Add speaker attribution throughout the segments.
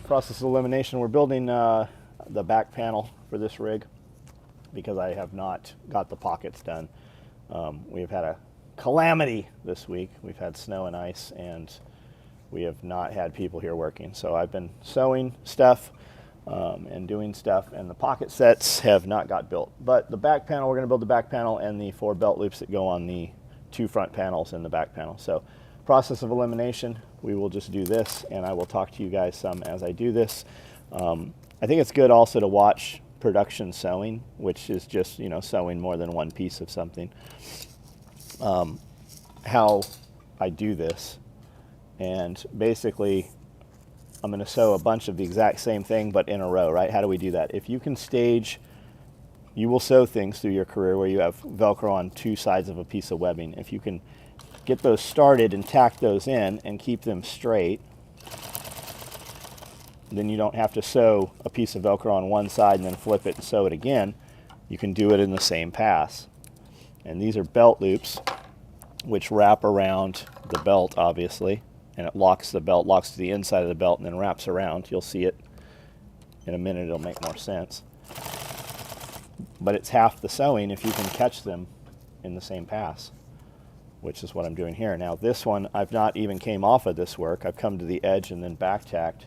Speaker 1: Process of elimination. We're building the back panel for this rig because I have not got the pockets done. We've had a calamity this week. We've had snow and ice, and we have not had people here working. So I've been sewing stuff and doing stuff, and the pocket sets have not got built. But the back panel, we're going to build the back panel and the 4 belt loops that go on the 2 front panels in the back panel. So process of elimination, we will just do this, and I will talk to you guys some as I do this. I think it's good also to watch production sewing, which is just, you know, sewing more than one piece of something. How I do this, and basically I'm going to sew a bunch of the exact same thing but in a row, right? How do we do that? If you can stage, you will sew things through your career where you have Velcro on 2 sides of a piece of webbing. If you can get those started and tack those in and keep them straight, then you don't have to sew a piece of Velcro on one side and then flip it and sew it again. You can do it in the same pass. And these are belt loops, which wrap around the belt, obviously, and it locks the belt, locks to the inside of the belt, and then wraps around. You'll see it in a minute. It'll make more sense. But it's half the sewing if you can catch them in the same pass, which is what I'm doing here. Now this one, I've not even came off of this work. I've come to the edge and then back tacked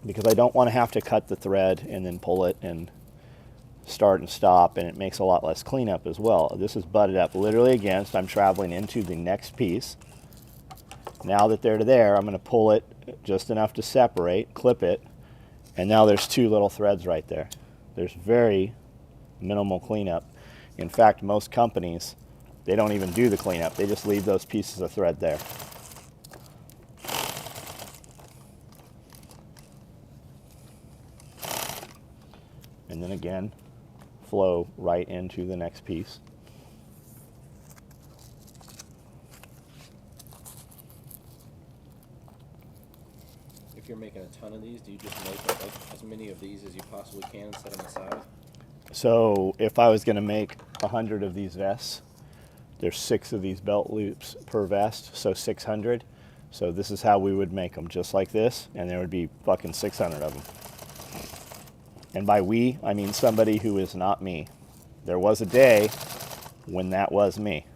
Speaker 1: because I don't want to have to cut the thread and then pull it and start and stop, and it makes a lot less cleanup as well. This is butted up literally against. I'm traveling into the next piece. Now that they're there, I'm going to pull it just enough to separate, clip it, and now there's 2 little threads right there. There's very minimal cleanup. In fact, most companies, they don't even do the cleanup. They just leave those pieces of thread there. And then again, flow right into the next piece.
Speaker 2: If you're making a ton of these, do you just make like as many of these as you possibly can and set them aside?
Speaker 1: So if I was going to make 100 of these vests, there's 6 of these belt loops per vest, so 600. So this is how we would make them, just like this, and there would be fucking 600 of them. And by we, I mean somebody who is not me. There was a day when that was me.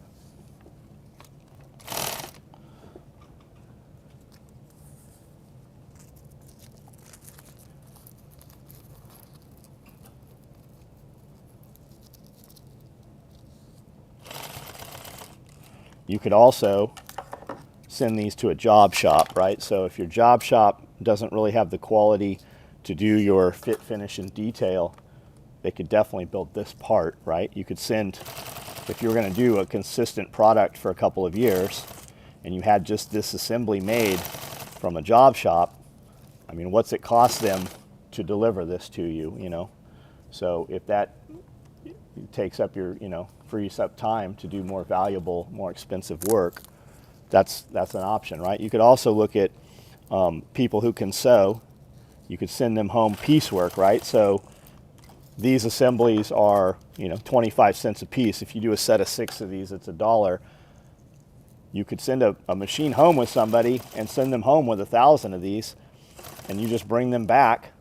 Speaker 1: You could also send these to a job shop, right? So if your job shop doesn't really have the quality to do your fit, finish, and detail, they could definitely build this part, right? You could send, if you were going to do a consistent product for a couple of years and you had just this assembly made from a job shop, I mean, what's it cost them to deliver this to you, you know? So if that takes up your, you know, frees up time to do more valuable, more expensive work, that's an option, right? You could also look at people who can sew. You could send them home piecework, right? So these assemblies are, you know, 25 cents a piece. If you do a set of 6 of these, it's $1. You could send a machine home with somebody and send them home with 1,000 of these, and you just bring them back.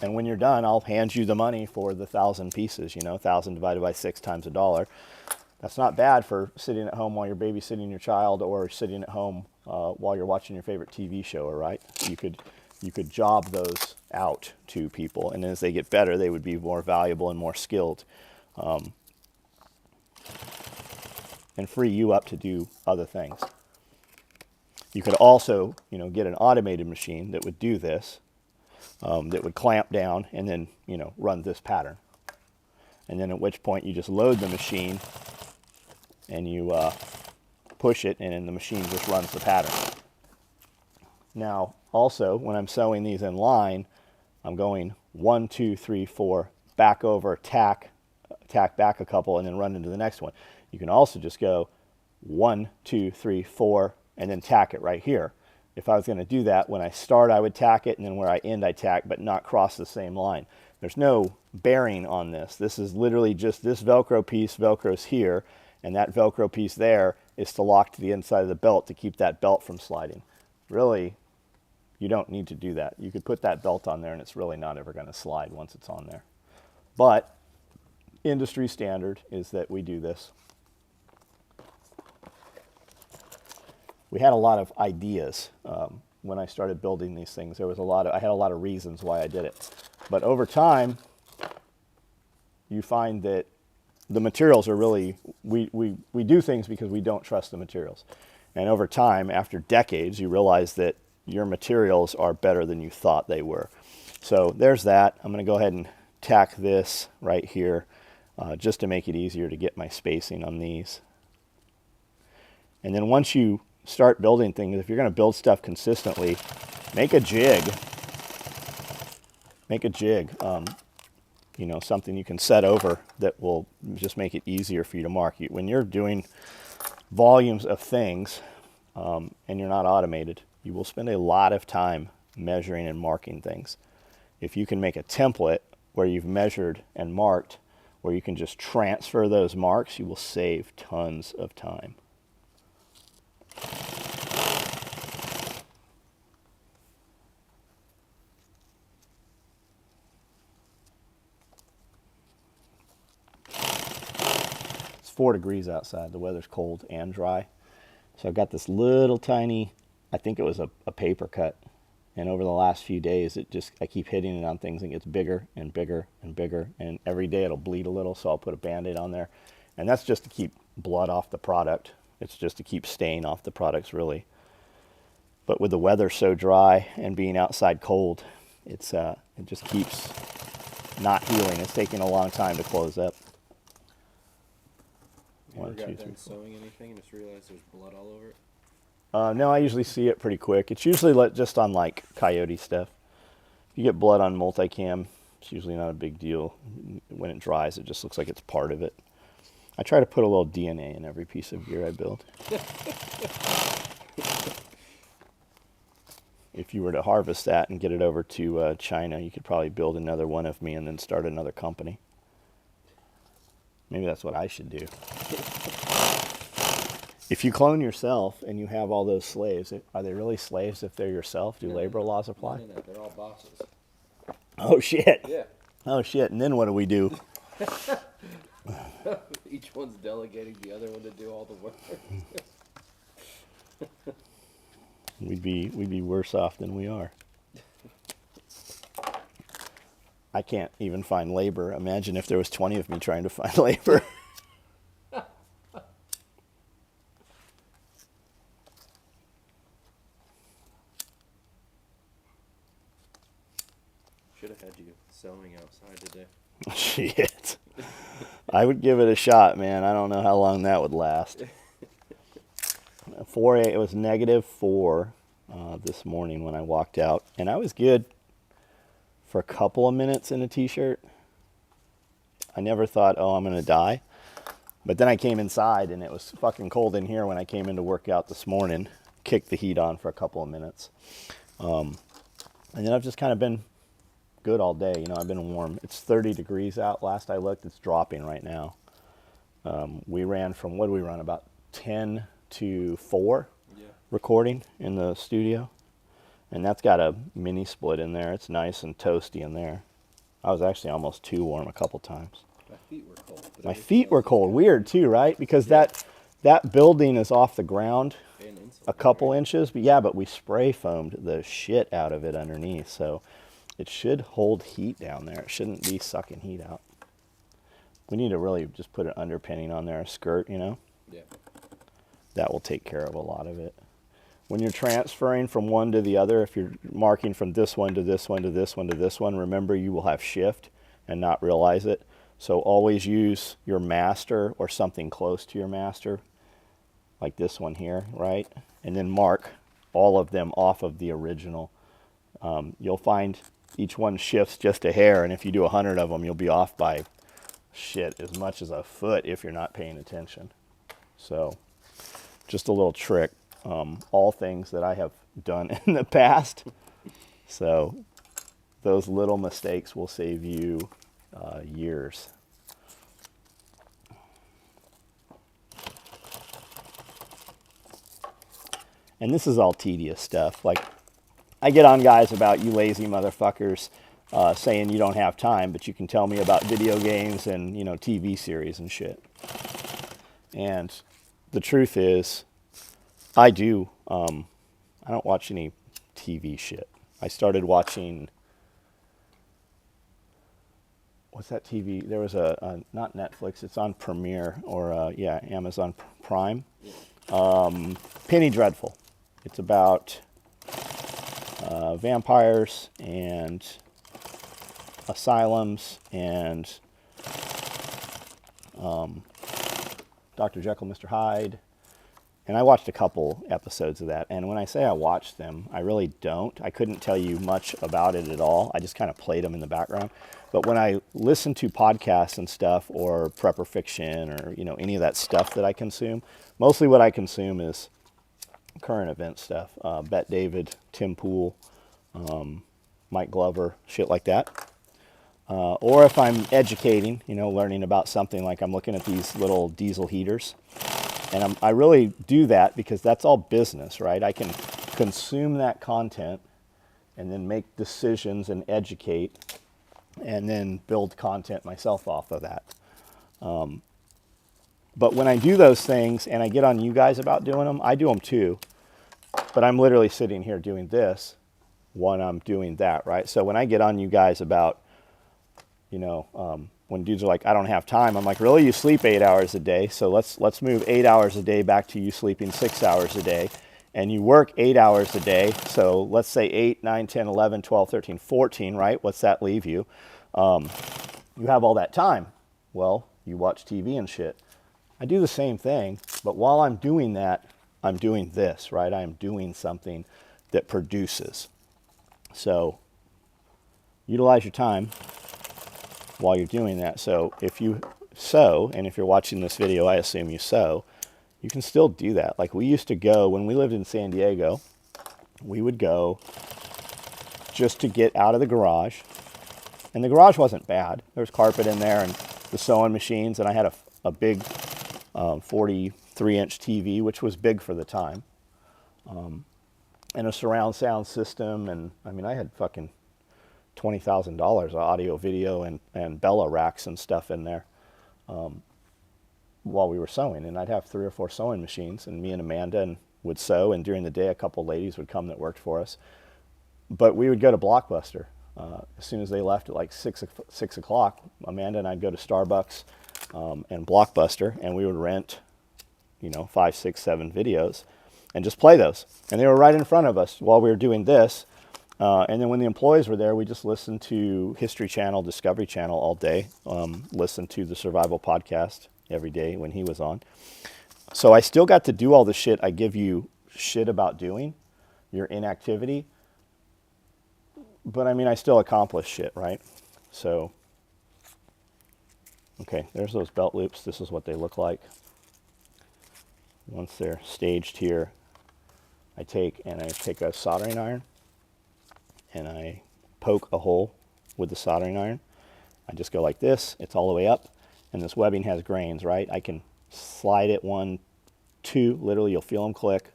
Speaker 1: And when you're done, I'll hand you the money for the 1,000 pieces, you know, 1,000 divided by 6 times $1. That's not bad for sitting at home while you're babysitting your child or sitting at home while you're watching your favorite TV show, right? You could job those out to people, and as they get better, they would be more valuable and more skilled, and free you up to do other things. You could also, you know, get an automated machine that would do this, that would clamp down and then, you know, run this pattern. And then at which point you just load the machine and you push it, and then the machine just runs the pattern. Now, also, when I'm sewing these in line, I'm going 1, 2, 3, 4, back over, tack back a couple, and then run into the next one. You can also just go 1, 2, 3, 4, and then tack it right here. If I was going to do that, when I start, I would tack it, and then where I end, I tack, but not cross the same line. There's no bearing on this. This is literally just this Velcro piece, Velcro's here, and that Velcro piece there is to lock to the inside of the belt to keep that belt from sliding. Really, You don't need to do that. You could put that belt on there and it's really not ever going to slide once it's on there. But industry standard is that we do this. We had a lot of ideas when I started building these things. There was I had a lot of reasons why I did it. But over time, you find that the materials are really, we do things because we don't trust the materials. And over time, after decades, you realize that your materials are better than you thought they were. So there's that. I'm going to go ahead and tack this right here just to make it easier to get my spacing on these. And then once you start building things, if you're going to build stuff consistently, make a jig. Make a jig. You know, something you can set over that will just make it easier for you to mark. When you're doing volumes of things and you're not automated, you will spend a lot of time measuring and marking things. If you can make a template where you've measured and marked, where you can just transfer those marks, you will save tons of time. It's 4 degrees outside. The weather's cold and dry. So I've got this little tiny, I think it was a paper cut. And over the last few days, I keep hitting it on things and it gets bigger and bigger and bigger. And every day it'll bleed a little, so I'll put a Band-Aid on there. And that's just to keep blood off the product. It's just to keep stain off the products, really. But with the weather so dry and being outside cold, it just keeps not healing. It's taking a long time to close up.
Speaker 2: You ever got done sewing anything and just realized there's blood all over it?
Speaker 1: No, I usually see it pretty quick. It's usually just on like coyote stuff. If you get blood on multicam, it's usually not a big deal. When it dries, it just looks like it's part of it. I try to put a little DNA in every piece of gear I build. If you were to harvest that and get it over to China, you could probably build another one of me and then start another company. Maybe that's what I should do. If you clone yourself and you have all those slaves, are they really slaves if they're yourself? Do labor laws apply?
Speaker 2: No, they're all bosses.
Speaker 1: Oh, shit.
Speaker 2: Yeah.
Speaker 1: Oh, shit. And then what do we do?
Speaker 2: Each one's delegating the other one to do all the work.
Speaker 1: We'd be worse off than we are. I can't even find labor. Imagine if there was 20 of me trying to find labor.
Speaker 2: Should have had you sewing outside today.
Speaker 1: Shit. I would give it a shot, man. I don't know how long that would last. It was -4 this morning when I walked out, and I was good for a couple of minutes in a t-shirt. I never thought, oh, I'm gonna die. But then I came inside and it was fucking cold in here when I came in to work out this morning. Kicked the heat on for a couple of minutes. And then I've just kind of been good all day. You know, I've been warm. It's 30 degrees out. Last I looked, it's dropping right now. We ran from, what did we run, about 10 to 4 recording in the studio. And that's got a mini split in there. It's nice and toasty in there. I was actually almost too warm a couple times.
Speaker 2: My feet were cold.
Speaker 1: My feet were cold. Weird too, right? Because that building is off the ground a couple inches. But yeah, but we spray foamed the shit out of it underneath. So it should hold heat down there. It shouldn't be sucking heat out. We need to really just put an underpinning on there, a skirt, you know?
Speaker 2: Yeah.
Speaker 1: That will take care of a lot of it. When you're transferring from one to the other, if you're marking from this one to this one to this one to this one, remember you will have shift and not realize it. So always use your master or something close to your master, like this one here, right? And then mark all of them off of the original. You'll find each one shifts just a hair, and if you do 100 of them, you'll be off by shit as much as a foot if you're not paying attention. So just a little trick. All things that I have done in the past. So those little mistakes will save you years. And this is all tedious stuff. Like I get on guys about you lazy motherfuckers saying you don't have time, but you can tell me about video games and, TV series and shit. And the truth is, I do. I don't watch any TV shit. I started watching, what's that TV? There was not Netflix, it's on Premiere, or Amazon Prime. Penny Dreadful. It's about vampires and asylums and Dr. Jekyll, Mr. Hyde. And I watched a couple episodes of that. And when I say I watched them, I really don't. I couldn't tell you much about it at all. I just kind of played them in the background. But when I listen to podcasts and stuff, or prepper fiction, or any of that stuff that I consume, mostly what I consume is current event stuff. Bette David, Tim Pool, Mike Glover, shit like that. Or if I'm educating, learning about something, like I'm looking at these little diesel heaters. And I really do that because that's all business, right? I can consume that content and then make decisions and educate and then build content myself off of that. But when I do those things and I get on you guys about doing them, I do them too. But I'm literally sitting here doing this when I'm doing that, right? So when I get on you guys about, when dudes are like, I don't have time, I'm like, really? You sleep 8 hours a day, so let's move 8 hours a day back to you sleeping 6 hours a day. And you work 8 hours a day, so let's say 8, 9, 10, 11, 12, 13, 14, right? What's that leave you? You have all that time. Well, you watch TV and shit. I do the same thing, but while I'm doing that, I'm doing this, right? I am doing something that produces. So utilize your time while you're doing that. So if you sew, and if you're watching this video, I assume you sew, you can still do that. Like we used to go, when we lived in San Diego, we would go just to get out of the garage. And the garage wasn't bad. There was carpet in there and the sewing machines, and I had a big 43-inch TV, which was big for the time, and a surround sound system. And I mean, I had fucking $20,000 of audio, video, and Bella racks and stuff in there while we were sewing. And I'd have 3 or 4 sewing machines, and me and Amanda would sew, and during the day a couple ladies would come that worked for us. But we would go to Blockbuster. As soon as they left at like 6 o'clock, Amanda and I'd go to Starbucks and Blockbuster, and we would rent 5, 6, 7 videos and just play those. And they were right in front of us while we were doing this. And then when the employees were there, we just listened to History Channel, Discovery Channel all day, listened to the Survival Podcast every day when he was on. So I still got to do all the shit I give you shit about doing, your inactivity. But I mean, I still accomplish shit, right? So, okay, there's those belt loops. This is what they look like. Once they're staged here, I take a soldering iron, and I poke a hole with the soldering iron. I just go like this. It's all the way up, and this webbing has grains, right? I can slide it 1, 2, literally you'll feel them click,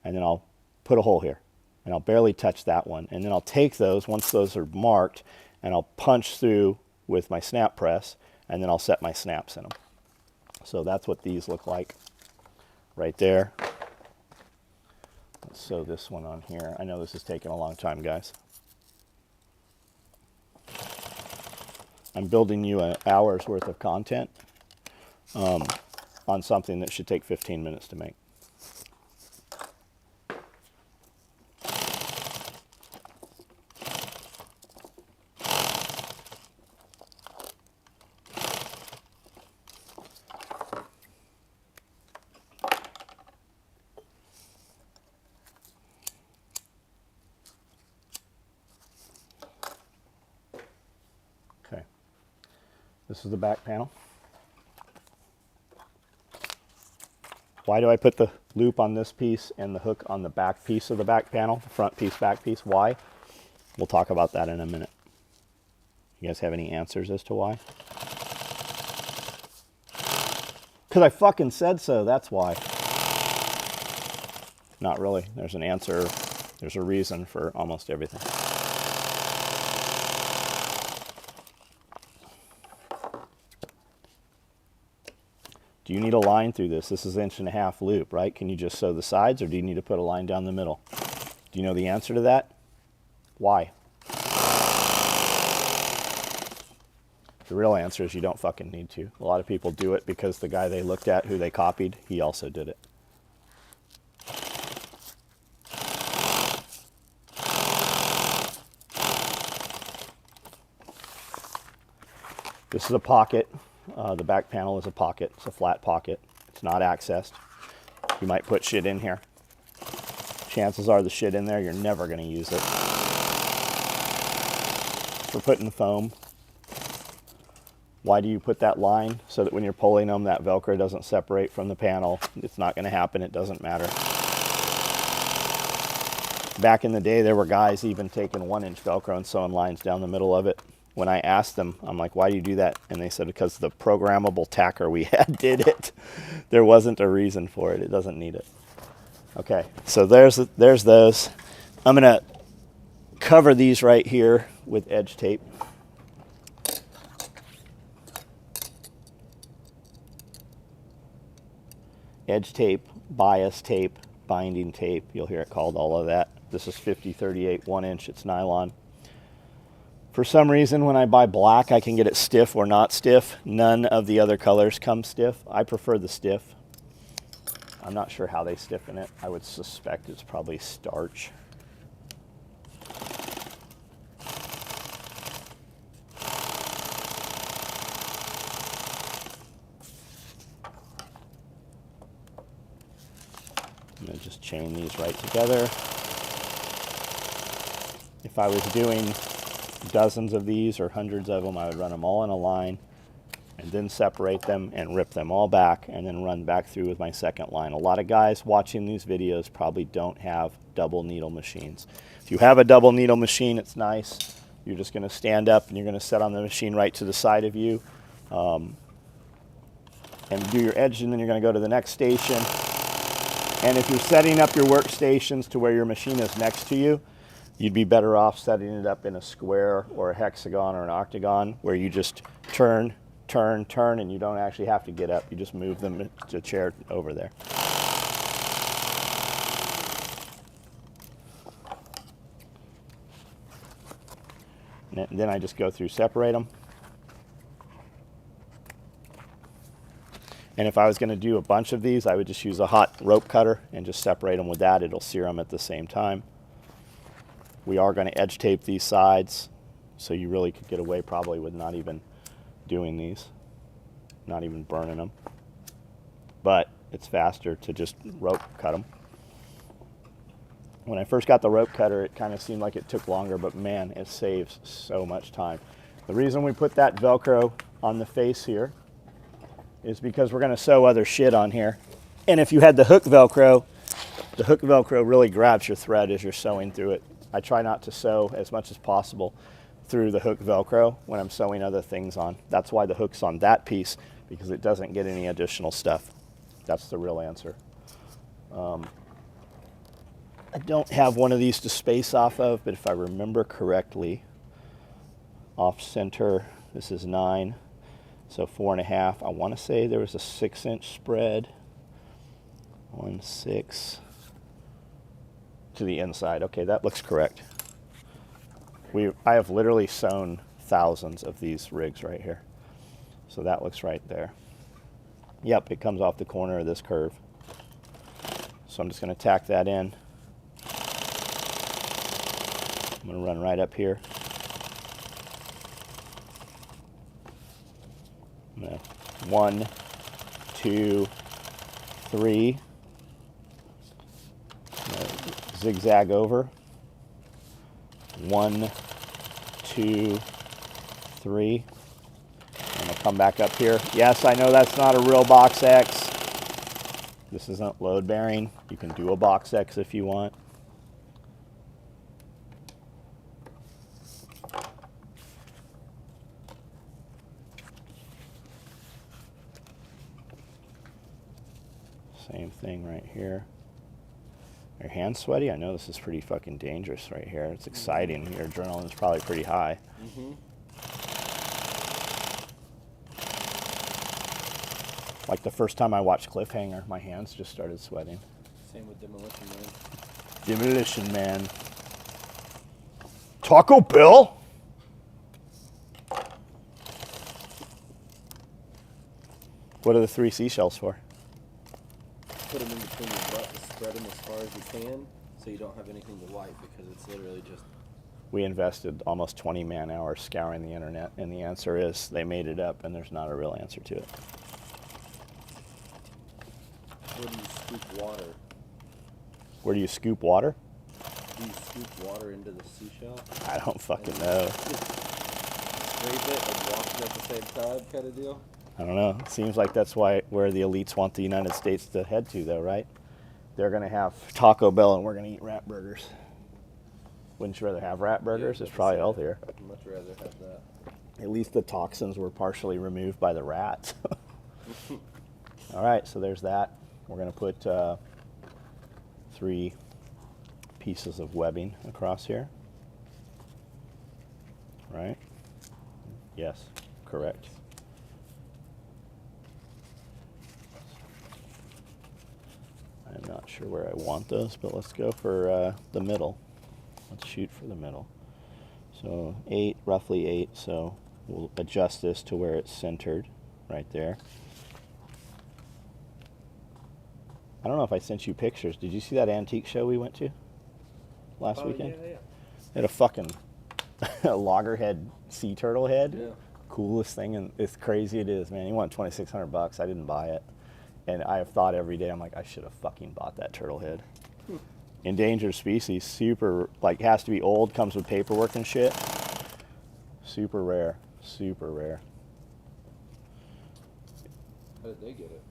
Speaker 1: and then I'll put a hole here, and I'll barely touch that one. And then I'll take those, once those are marked, and I'll punch through with my snap press, and then I'll set my snaps in them. So that's what these look like right there. Let's sew this one on here. I know this is taking a long time, guys. I'm building you an hour's worth of content on something that should take 15 minutes to make. Okay, this is the back panel. Why do I put the loop on this piece and the hook on the back piece of the back panel, the front piece, back piece? Why? We'll talk about that in a minute. You guys have any answers as to why? Because I fucking said so, that's why. Not really. There's There's a reason for almost everything. Do you need a line through this? This is 1.5 inch loop, right? Can you just sew the sides, or do you need to put a line down the middle? Do you know the answer to that? Why? The real answer is you don't fucking need to. A lot of people do it because the guy they looked at, who they copied, he also did it. This is a pocket. The back panel is a pocket. It's a flat pocket. It's not accessed. You might put shit in here. Chances are the shit in there, you're never going to use it. For putting foam. Why do you put that line? So that when you're pulling them, that Velcro doesn't separate from the panel. It's not going to happen. It doesn't matter. Back in the day, there were guys even taking 1-inch Velcro and sewing lines down the middle of it. When I asked them, I'm like, why do you do that? And they said, because the programmable tacker we had did it. There wasn't a reason for it. It doesn't need it. Okay, so there's those. I'm going to cover these right here with edge tape. Edge tape, bias tape, binding tape. You'll hear it called all of that. This is 50-38 1-inch. It's nylon. For some reason, when I buy black, I can get it stiff or not stiff. None of the other colors come stiff. I prefer the stiff. I'm not sure how they stiffen it. I would suspect it's probably starch. I'm going to just chain these right together. If I was doing dozens of these or hundreds of them, I would run them all in a line and then separate them and rip them all back and then run back through with my second line. A lot of guys watching these videos probably don't have double needle machines. If you have a double needle machine, it's nice. You're just going to stand up and you're going to set on the machine right to the side of you and do your edge, and then you're going to go to the next station. And if you're setting up your workstations to where your machine is next to you, you'd be better off setting it up in a square or a hexagon or an octagon where you just turn, turn, turn, and you don't actually have to get up. You just move them to chair over there. And then I just go through, separate them. And if I was going to do a bunch of these, I would just use a hot rope cutter and just separate them with that. It'll sear them at the same time. We are going to edge tape these sides, so you really could get away probably with not even doing these, not even burning them. But it's faster to just rope cut them. When I first got the rope cutter, it kind of seemed like it took longer, but man, it saves so much time. The reason we put that Velcro on the face here is because we're going to sew other shit on here. And if you had the hook Velcro really grabs your thread as you're sewing through it. I try not to sew as much as possible through the hook Velcro when I'm sewing other things on. That's why the hook's on that piece, because it doesn't get any additional stuff. That's the real answer. I don't have one of these to space off of, but if I remember correctly, off center, this is 9. So 4.5. I want to say there was a 6-inch spread. 1, 6 to the inside. Okay, that looks correct. I have literally sewn thousands of these rigs right here. So that looks right there. Yep, it comes off the corner of this curve. So I'm just going to tack that in. I'm going to run right up here. 1, 2, 3. Zigzag over. 1, 2, 3. I'm going to come back up here. Yes, I know that's not a real box X. This isn't load bearing. You can do a box X if you want. Same thing right here. Your hands sweaty? I know this is pretty fucking dangerous right here. It's exciting. Your adrenaline's probably pretty high.
Speaker 2: Mm-hmm.
Speaker 1: Like the first time I watched Cliffhanger, my hands just started sweating.
Speaker 2: Same with Demolition Man.
Speaker 1: Demolition Man. Taco Bell? What are the 3 seashells for?
Speaker 2: Put them in between your butt and spread them as far as you can so you don't have anything to wipe because it's literally just...
Speaker 1: We invested almost 20 man-hours scouring the internet, and the answer is they made it up, and there's not a real answer to it.
Speaker 2: Where do you scoop water?
Speaker 1: Where do you scoop water?
Speaker 2: Do you scoop water into the seashell?
Speaker 1: I don't fucking know.
Speaker 2: Scrape it and wash it at the same time kind of deal?
Speaker 1: I don't know. It seems like that's where the elites want the United States to head to, though, right? They're going to have Taco Bell, and we're going to eat rat burgers. Wouldn't you rather have rat burgers?
Speaker 2: Yeah,
Speaker 1: It's probably
Speaker 2: I'd
Speaker 1: healthier.
Speaker 2: much rather have that.
Speaker 1: At least the toxins were partially removed by the rats. All right, so there's that. We're going to put 3 pieces of webbing across here. Right? Yes, correct. I'm not sure where I want those, but let's go for the middle. Let's shoot for the middle. So 8, roughly 8, so we'll adjust this to where it's centered, right there. I don't know if I sent you pictures. Did you see that antique show we went to last weekend?
Speaker 2: Yeah.
Speaker 1: They had a fucking loggerhead sea turtle head.
Speaker 2: Yeah.
Speaker 1: Coolest thing, and it's crazy it is, man. He wanted $2,600. I didn't buy it. And I have thought every day, I'm like, I should have fucking bought that turtle head. Endangered species, super, like, has to be old, comes with paperwork and shit. Super rare, super rare.
Speaker 2: How did they get it?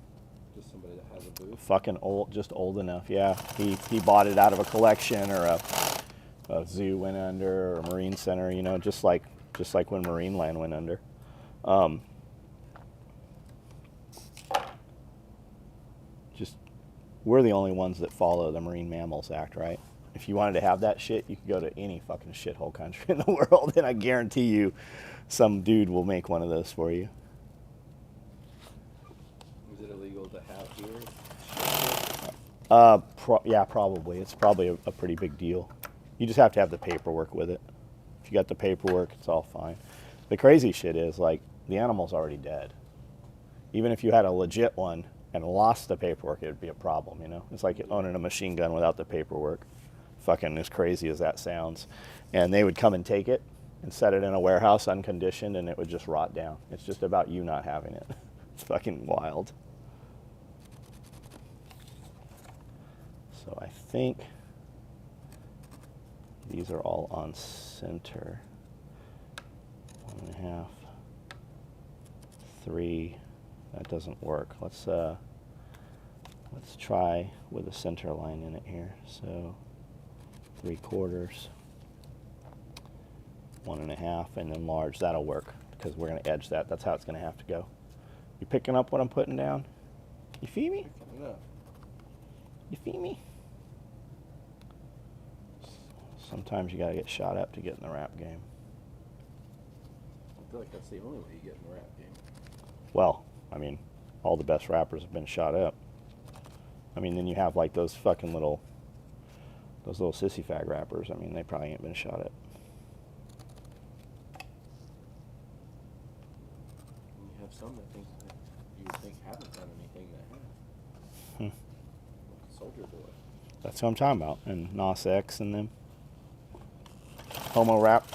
Speaker 2: Just somebody that has a booth?
Speaker 1: Fucking old, just old enough, yeah. He bought it out of a collection, or a zoo went under, or a marine center, you know, just like when Marine Land went under. We're the only ones that follow the Marine Mammals Act, right? If you wanted to have that shit, you could go to any fucking shithole country in the world, and I guarantee you some dude will make one of those for you.
Speaker 2: Is it illegal to have here?
Speaker 1: Yeah, probably. It's probably a pretty big deal. You just have to have the paperwork with it. If you got the paperwork, it's all fine. The crazy shit is, like, the animal's already dead. Even if you had a legit one and lost the paperwork, it would be a problem, you know? It's like owning a machine gun without the paperwork. Fucking as crazy as that sounds. And they would come and take it and set it in a warehouse unconditioned, and it would just rot down. It's just about you not having it. It's fucking wild. So I think these are all on center. 1.5, 3. That doesn't work. Let's try with a center line in it here. So 3/4, 1.5, and then large. That'll work because we're going to edge that. That's how it's going to have to go. You picking up what I'm putting down? You feel me?
Speaker 2: Yeah.
Speaker 1: You feel me? Sometimes you got to get shot up to get in the rap game.
Speaker 2: I feel like that's the only way you get in the rap game.
Speaker 1: Well, I mean, all the best rappers have been shot up. I mean, then you have like those little sissy fag rappers. I mean, they probably ain't been shot up.
Speaker 2: And you have some that you would think haven't done anything that have. Like Soldier Boy.
Speaker 1: That's what I'm talking about. And Nas X and them. Homo rap.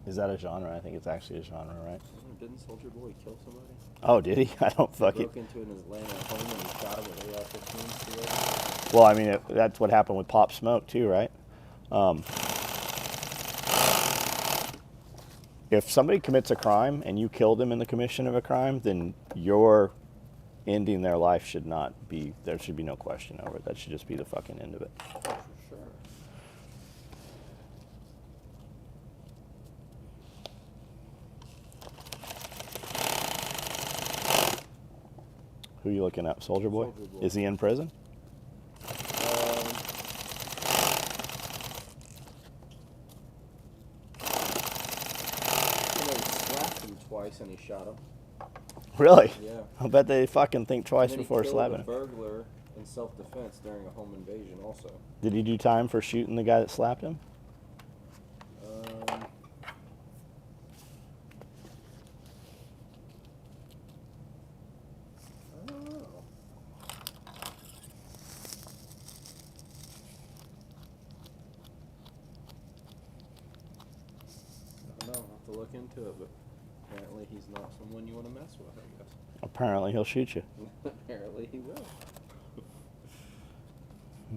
Speaker 1: Is that a genre? I think it's actually a genre, right?
Speaker 2: Didn't Soldier Boy kill somebody?
Speaker 1: Oh, did he? I don't fucking...
Speaker 2: Broke into an Atlanta home and he shot him with AR-15s.
Speaker 1: Well, I mean, that's what happened with Pop Smoke, too, right? If somebody commits a crime and you kill them in the commission of a crime, then your ending their life should not be... There should be no question over it. That should just be the fucking end of it.
Speaker 2: Oh, for sure.
Speaker 1: Who are you looking at? Soldier Boy?
Speaker 2: Soulja Boy.
Speaker 1: Is he in prison?
Speaker 2: him twice and he shot him.
Speaker 1: Really?
Speaker 2: Yeah.
Speaker 1: I bet they fucking think twice
Speaker 2: And then
Speaker 1: before
Speaker 2: he killed
Speaker 1: slapping
Speaker 2: a
Speaker 1: him.
Speaker 2: burglar in self-defense during a home invasion also.
Speaker 1: Did he do time for shooting the guy that slapped him?
Speaker 2: I don't know. I don't know. I'll have to look into it, but apparently he's not someone you want to mess with, I guess.
Speaker 1: Apparently he'll shoot you.
Speaker 2: Apparently he will.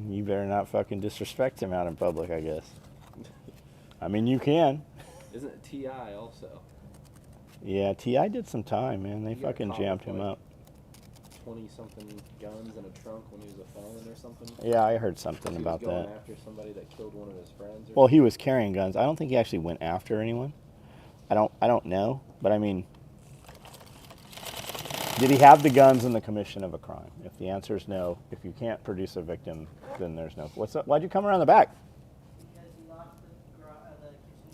Speaker 1: You better not fucking disrespect him out in public, I guess. I mean, you can.
Speaker 2: Isn't it T.I. also?
Speaker 1: Yeah, T.I. did some time, man. They
Speaker 2: He got
Speaker 1: fucking
Speaker 2: caught
Speaker 1: jammed
Speaker 2: with,
Speaker 1: him
Speaker 2: like,
Speaker 1: up.
Speaker 2: 20-something guns in a trunk when he was a felon or something.
Speaker 1: Yeah, I heard something about
Speaker 2: He was going
Speaker 1: that.
Speaker 2: after somebody that killed one of his friends. Or
Speaker 1: Well, he was carrying guns. I don't think he actually went after anyone. I don't know, but I mean, did he have the guns in the commission of a crime? If the answer is no, if you can't produce a victim, then there's no. What's up? Why'd you come around the back?
Speaker 3: Because he locked the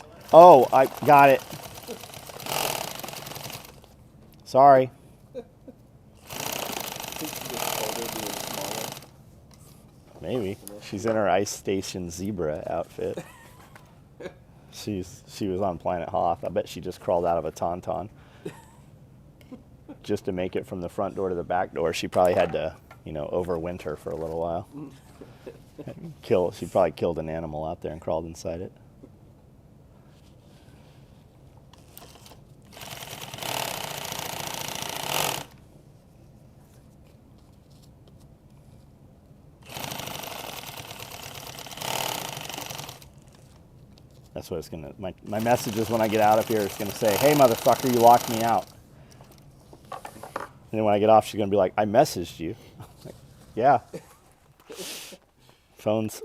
Speaker 3: kitchen door.
Speaker 1: Oh, I got it. Sorry.
Speaker 2: I think he just told her being smaller.
Speaker 1: Maybe. She's in her ice station zebra outfit. She was on Planet Hoth. I bet she just crawled out of a tauntaun. Just to make it from the front door to the back door, she probably had to, overwinter for a little while. She probably killed an animal out there and crawled inside it. That's what it's gonna. My message is when I get out of here, it's gonna say, "Hey, motherfucker, you locked me out." And then when I get off, she's gonna be like, "I messaged you." Like, yeah. Phone's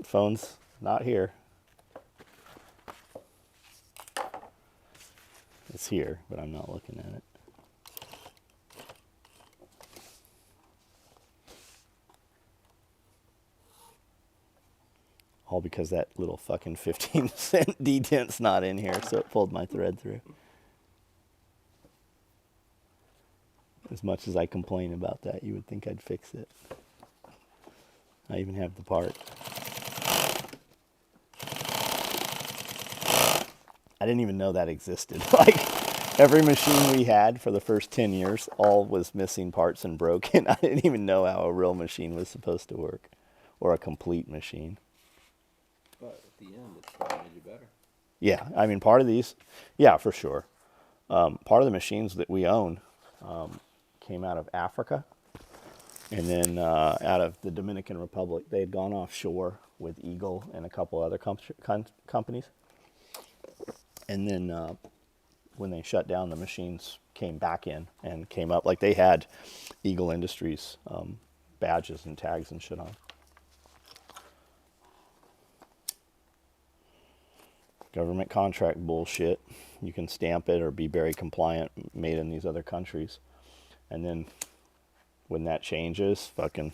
Speaker 1: not here. It's here, but I'm not looking at it. All because that little fucking 15-cent detent's not in here, so it pulled my thread through. As much as I complain about that, you would think I'd fix it. I even have the part. I didn't even know that existed. Like, every machine we had for the first 10 years, all was missing parts and broken. I didn't even know how a real machine was supposed to work, or a complete machine.
Speaker 2: But at the end, it's probably made you better.
Speaker 1: Yeah, I mean, part of these, yeah, for sure. Part of the machines that we own came out of Africa, and then out of the Dominican Republic. They had gone offshore with Eagle and a couple other companies. And then when they shut down, the machines came back in and came up. Like, they had Eagle Industries badges and tags and shit on. Government contract bullshit. You can stamp it or be very compliant, made in these other countries. And then when that changes, fucking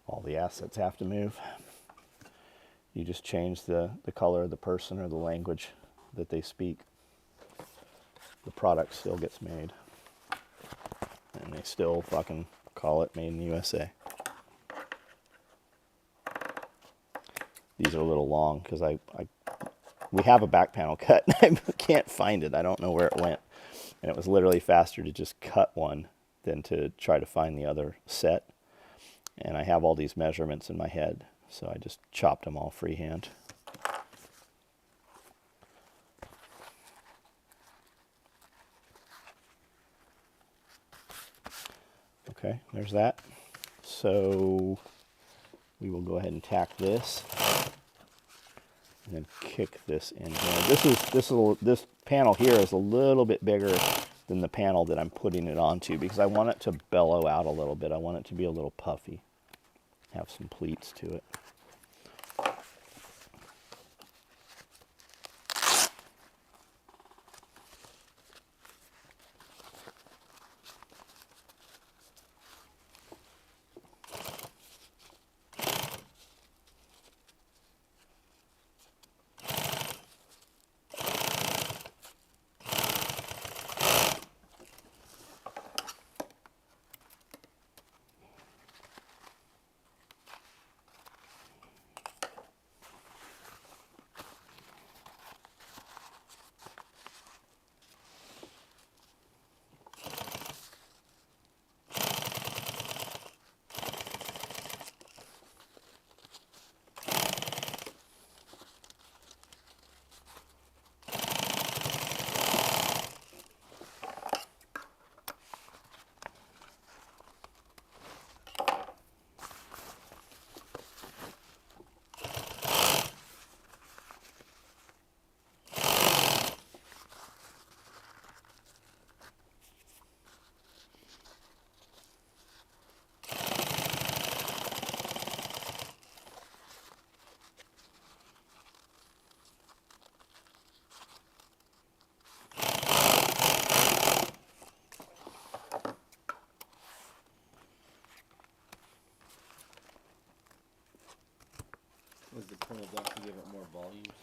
Speaker 1: all the assets have to move. You just change the color of the person or the language that they speak. The product still gets made. And they still fucking call it made in the USA. These are a little long because we have a back panel cut. I can't find it. I don't know where it went. And it was literally faster to just cut one than to try to find the other set. And I have all these measurements in my head, so I just chopped them all freehand. Okay, there's that. So we will go ahead and tack this. And then kick this in here. This panel here is a little bit bigger than the panel that I'm putting it onto because I want it to bellow out a little bit. I want it to be a little puffy, have some pleats to it.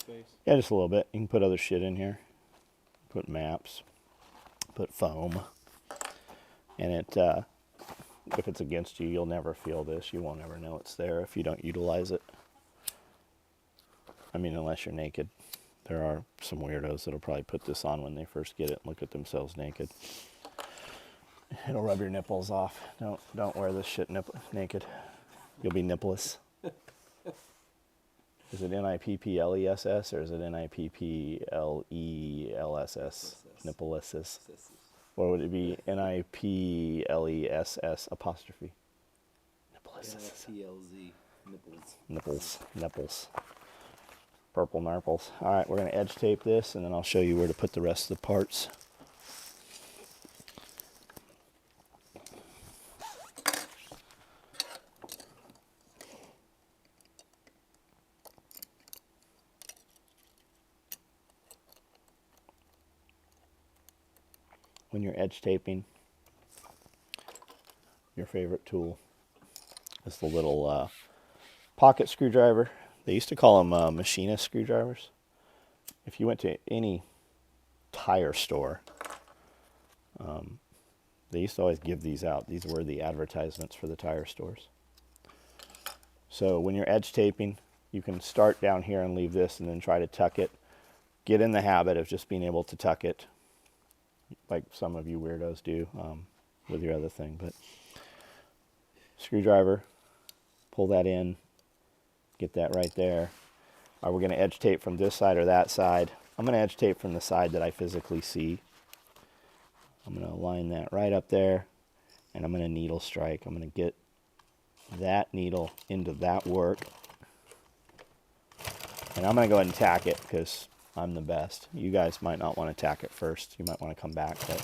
Speaker 2: space?
Speaker 1: Yeah, just a little bit. You can put other shit in here. Put maps. Put foam. And it, if it's against you, you'll never feel this. You won't ever know it's there if you don't utilize it. I mean, unless you're naked. There are some weirdos that'll probably put this on when they first get it and look at themselves naked. It'll rub your nipples off. Don't wear this shit naked. You'll be nippless. Is it Nipples or is it Nipples? Nippleses. Or would it be Nipples apostrophe? Nippleses.
Speaker 2: NIPLZ. Nipples.
Speaker 1: Nipples. Purple narples. All right, we're going to edge tape this, and then I'll show you where to put the rest of the parts. When you're edge taping, your favorite tool is the little pocket screwdriver. They used to call them machinist screwdrivers. If you went to any tire store, they used to always give these out. These were the advertisements for the tire stores. So when you're edge taping, you can start down here and leave this and then try to tuck it. Get in the habit of just being able to tuck it, like some of you weirdos do with your other thing. But screwdriver, pull that in, get that right there. Are we going to edge tape from this side or that side? I'm going to edge tape from the side that I physically see. I'm going to align that right up there, and I'm going to needle strike. I'm going to get that needle into that work, and I'm going to go ahead and tack it because I'm the best. You guys might not want to tack it first. You might want to come back, but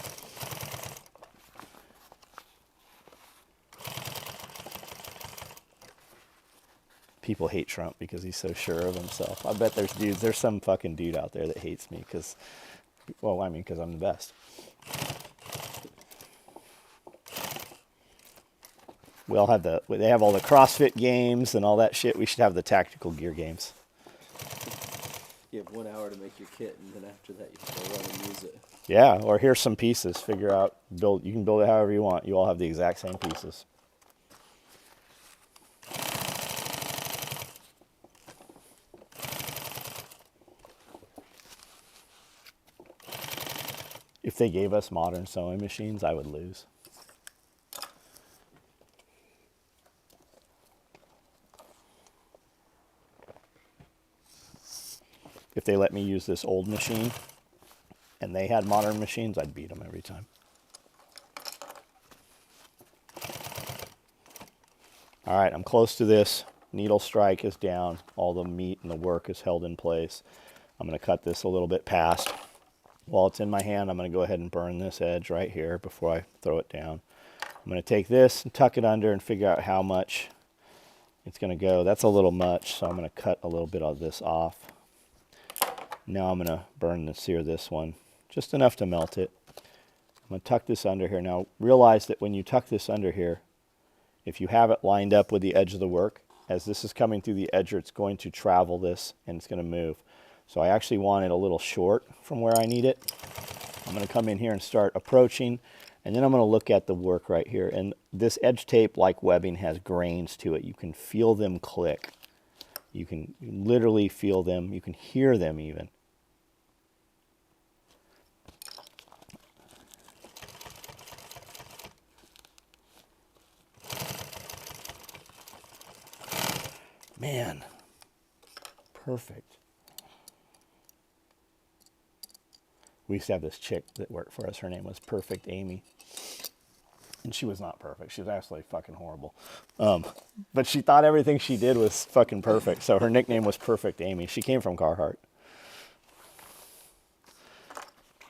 Speaker 1: people hate Trump because he's so sure of himself. I bet there's some fucking dude out there that hates me because, well, I mean, because I'm the best. We all have they have all the CrossFit games and all that shit. We should have the tactical gear games.
Speaker 2: You have 1 hour to make your kit, and then after that you have to run and use it.
Speaker 1: Yeah, or here's some pieces. Figure out, you can build it however you want. You all have the exact same pieces. If they gave us modern sewing machines, I would lose. If they let me use this old machine and they had modern machines, I'd beat them every time. All right, I'm close to this. Needle strike is down. All the meat and the work is held in place. I'm going to cut this a little bit past. While it's in my hand, I'm going to go ahead and burn this edge right here before I throw it down. I'm going to take this and tuck it under and figure out how much it's going to go. That's a little much, so I'm going to cut a little bit of this off. Now I'm going to burn and sear this one, just enough to melt it. I'm going to tuck this under here. Now realize that when you tuck this under here, if you have it lined up with the edge of the work, as this is coming through the edger, it's going to travel this and it's going to move. So I actually want it a little short from where I need it. I'm going to come in here and start approaching, and then I'm going to look at the work right here. And this edge tape, like webbing, has grains to it. You can feel them click. You can literally feel them. You can hear them even. Man, perfect. We used to have this chick that worked for us. Her name was Perfect Amy. And she was not perfect. She was absolutely fucking horrible. But she thought everything she did was fucking perfect. So her nickname was Perfect Amy. She came from Carhartt.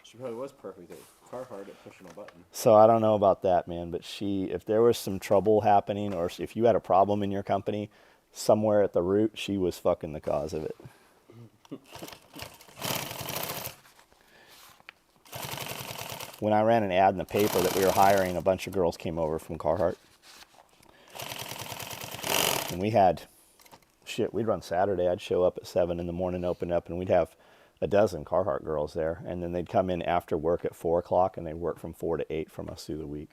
Speaker 2: She probably was perfect at Carhartt at pushing a button.
Speaker 1: So I don't know about that, man. But if there was some trouble happening, or if you had a problem in your company, somewhere at the root, she was fucking the cause of it. When I ran an ad in the paper that we were hiring, a bunch of girls came over from Carhartt. And shit, we'd run Saturday. I'd show up at 7 in the morning, open up, and we'd have a dozen Carhartt girls there. And then they'd come in after work at 4 o'clock, and they'd work from 4 to 8 from us through the week.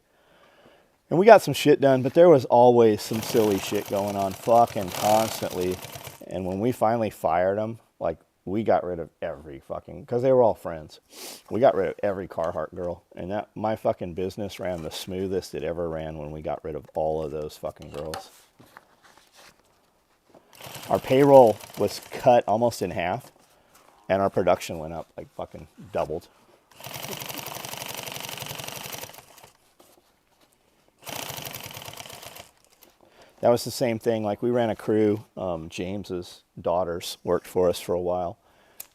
Speaker 1: And we got some shit done, but there was always some silly shit going on fucking constantly. And when we finally fired them, like, we got rid of every fucking, because they were all friends. We got rid of every Carhartt girl. And that, my fucking business ran the smoothest it ever ran when we got rid of all of those fucking girls. Our payroll was cut almost in half, and our production went up, like fucking doubled. That was the same thing. Like, we ran a crew. James's daughters worked for us for a while,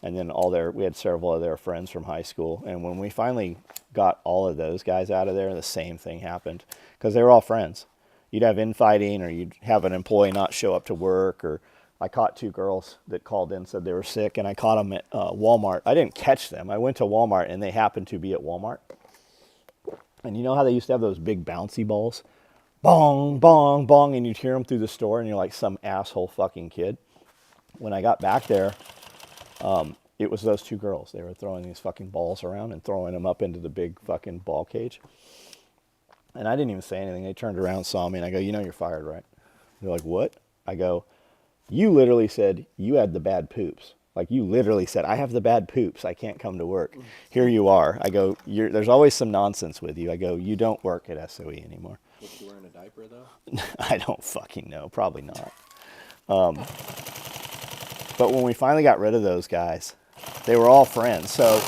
Speaker 1: and then we had several of their friends from high school. And when we finally got all of those guys out of there, the same thing happened, because they were all friends. You'd have infighting, or you'd have an employee not show up to work. Or I caught 2 girls that called in, said they were sick, and I caught them at Walmart. I didn't catch them. I went to Walmart, and they happened to be at Walmart. And you know how they used to have those big bouncy balls? Bong, bong, bong, and you'd hear them through the store, and you're like some asshole fucking kid. When I got back there, it was those 2 girls. They were throwing these fucking balls around and throwing them up into the big fucking ball cage. And I didn't even say anything. They turned around, saw me, and I go, you know you're fired, right? They're like, what? I go, you literally said you had the bad poops. Like, you literally said, I have the bad poops. I can't come to work. Here you are. I go, there's always some nonsense with you. I go, you don't work at SOE anymore.
Speaker 2: Was you wearing a diaper, though?
Speaker 1: I don't fucking know. Probably not. But when we finally got rid of those guys, they were all friends. So